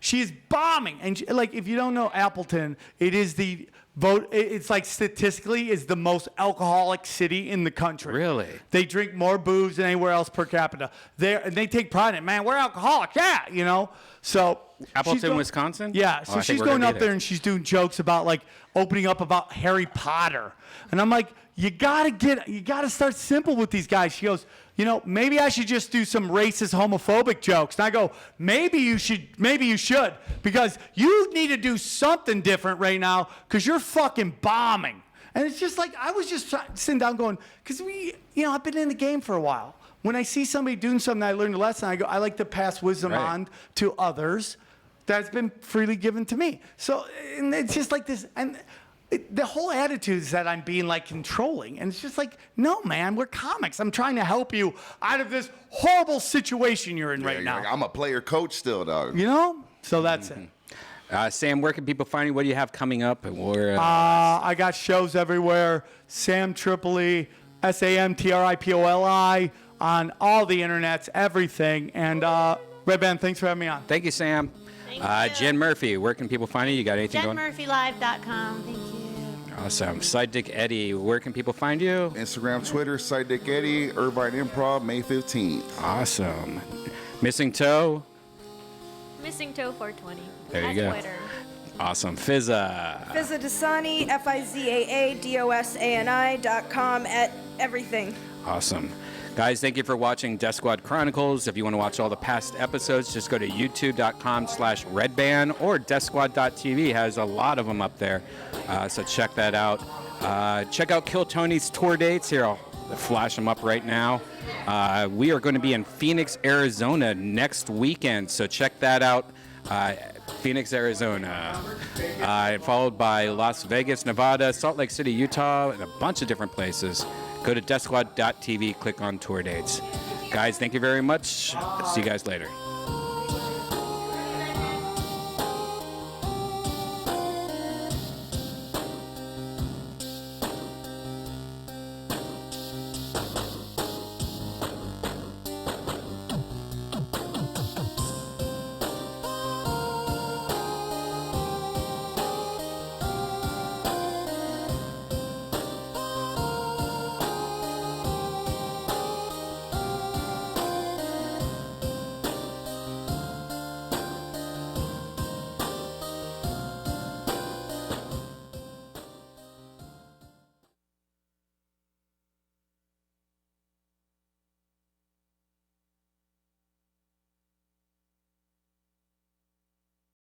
She is bombing. And like, if you don't know Appleton, it is the vote. It's like statistically is the most alcoholic city in the country. Really? They drink more booze than anywhere else per capita. They take pride in it. Man, we're alcoholics. Yeah, you know. So Appleton, Wisconsin? Yeah. So she's going up there and she's doing jokes about like opening up about Harry Potter. And I'm like, you gotta start simple with these guys. She goes, you know, maybe I should just do some racist, homophobic jokes. And I go, maybe you should, because you need to do something different right now because you're fucking bombing. And it's just like, I was just sitting down going, because I've been in the game for a while. When I see somebody doing something, I learned a lesson. I go, I like to pass wisdom on to others that's been freely given to me. So, and it's just like this, and the whole attitude is that I'm being like controlling, and it's just like, no, man, we're comics. I'm trying to help you out of this horrible situation you're in right now. Like, I'm a player coach still, dog. You know? So that's it. Sam, where can people find you? What do you have coming up? I got shows everywhere. Sam Tripoli, SAMTRIPOLI, on all the internets, everything. And Red Band, thanks for having me on. Thank you, Sam. Jen Murphy, where can people find you? You got anything going? JenMurphyLive.com. Thank you. Awesome. Sidekick Eddie, where can people find you? Instagram, Twitter, Sidekick Eddie, Irvine Improv, May 15th. Awesome. Missing Toe? Missing Toe 420. There you go. Twitter. Awesome. Fizza. Fizza Dasani, FIZAADOSANI.com at everything. Awesome. Guys, thank you for watching Deathsquad Chronicles. If you want to watch all the past episodes, just go to youtube.com/redband or deathsquad.tv. Has a lot of them up there, so check that out. Check out Kill Tony's tour dates. Here, I'll flash them up right now. We are going to be in Phoenix, Arizona next weekend, so check that out. Phoenix, Arizona, followed by Las Vegas, Nevada, Salt Lake City, Utah, and a bunch of different places. Go to deathsquad.tv, click on tour dates. Guys, thank you very much. See you guys later.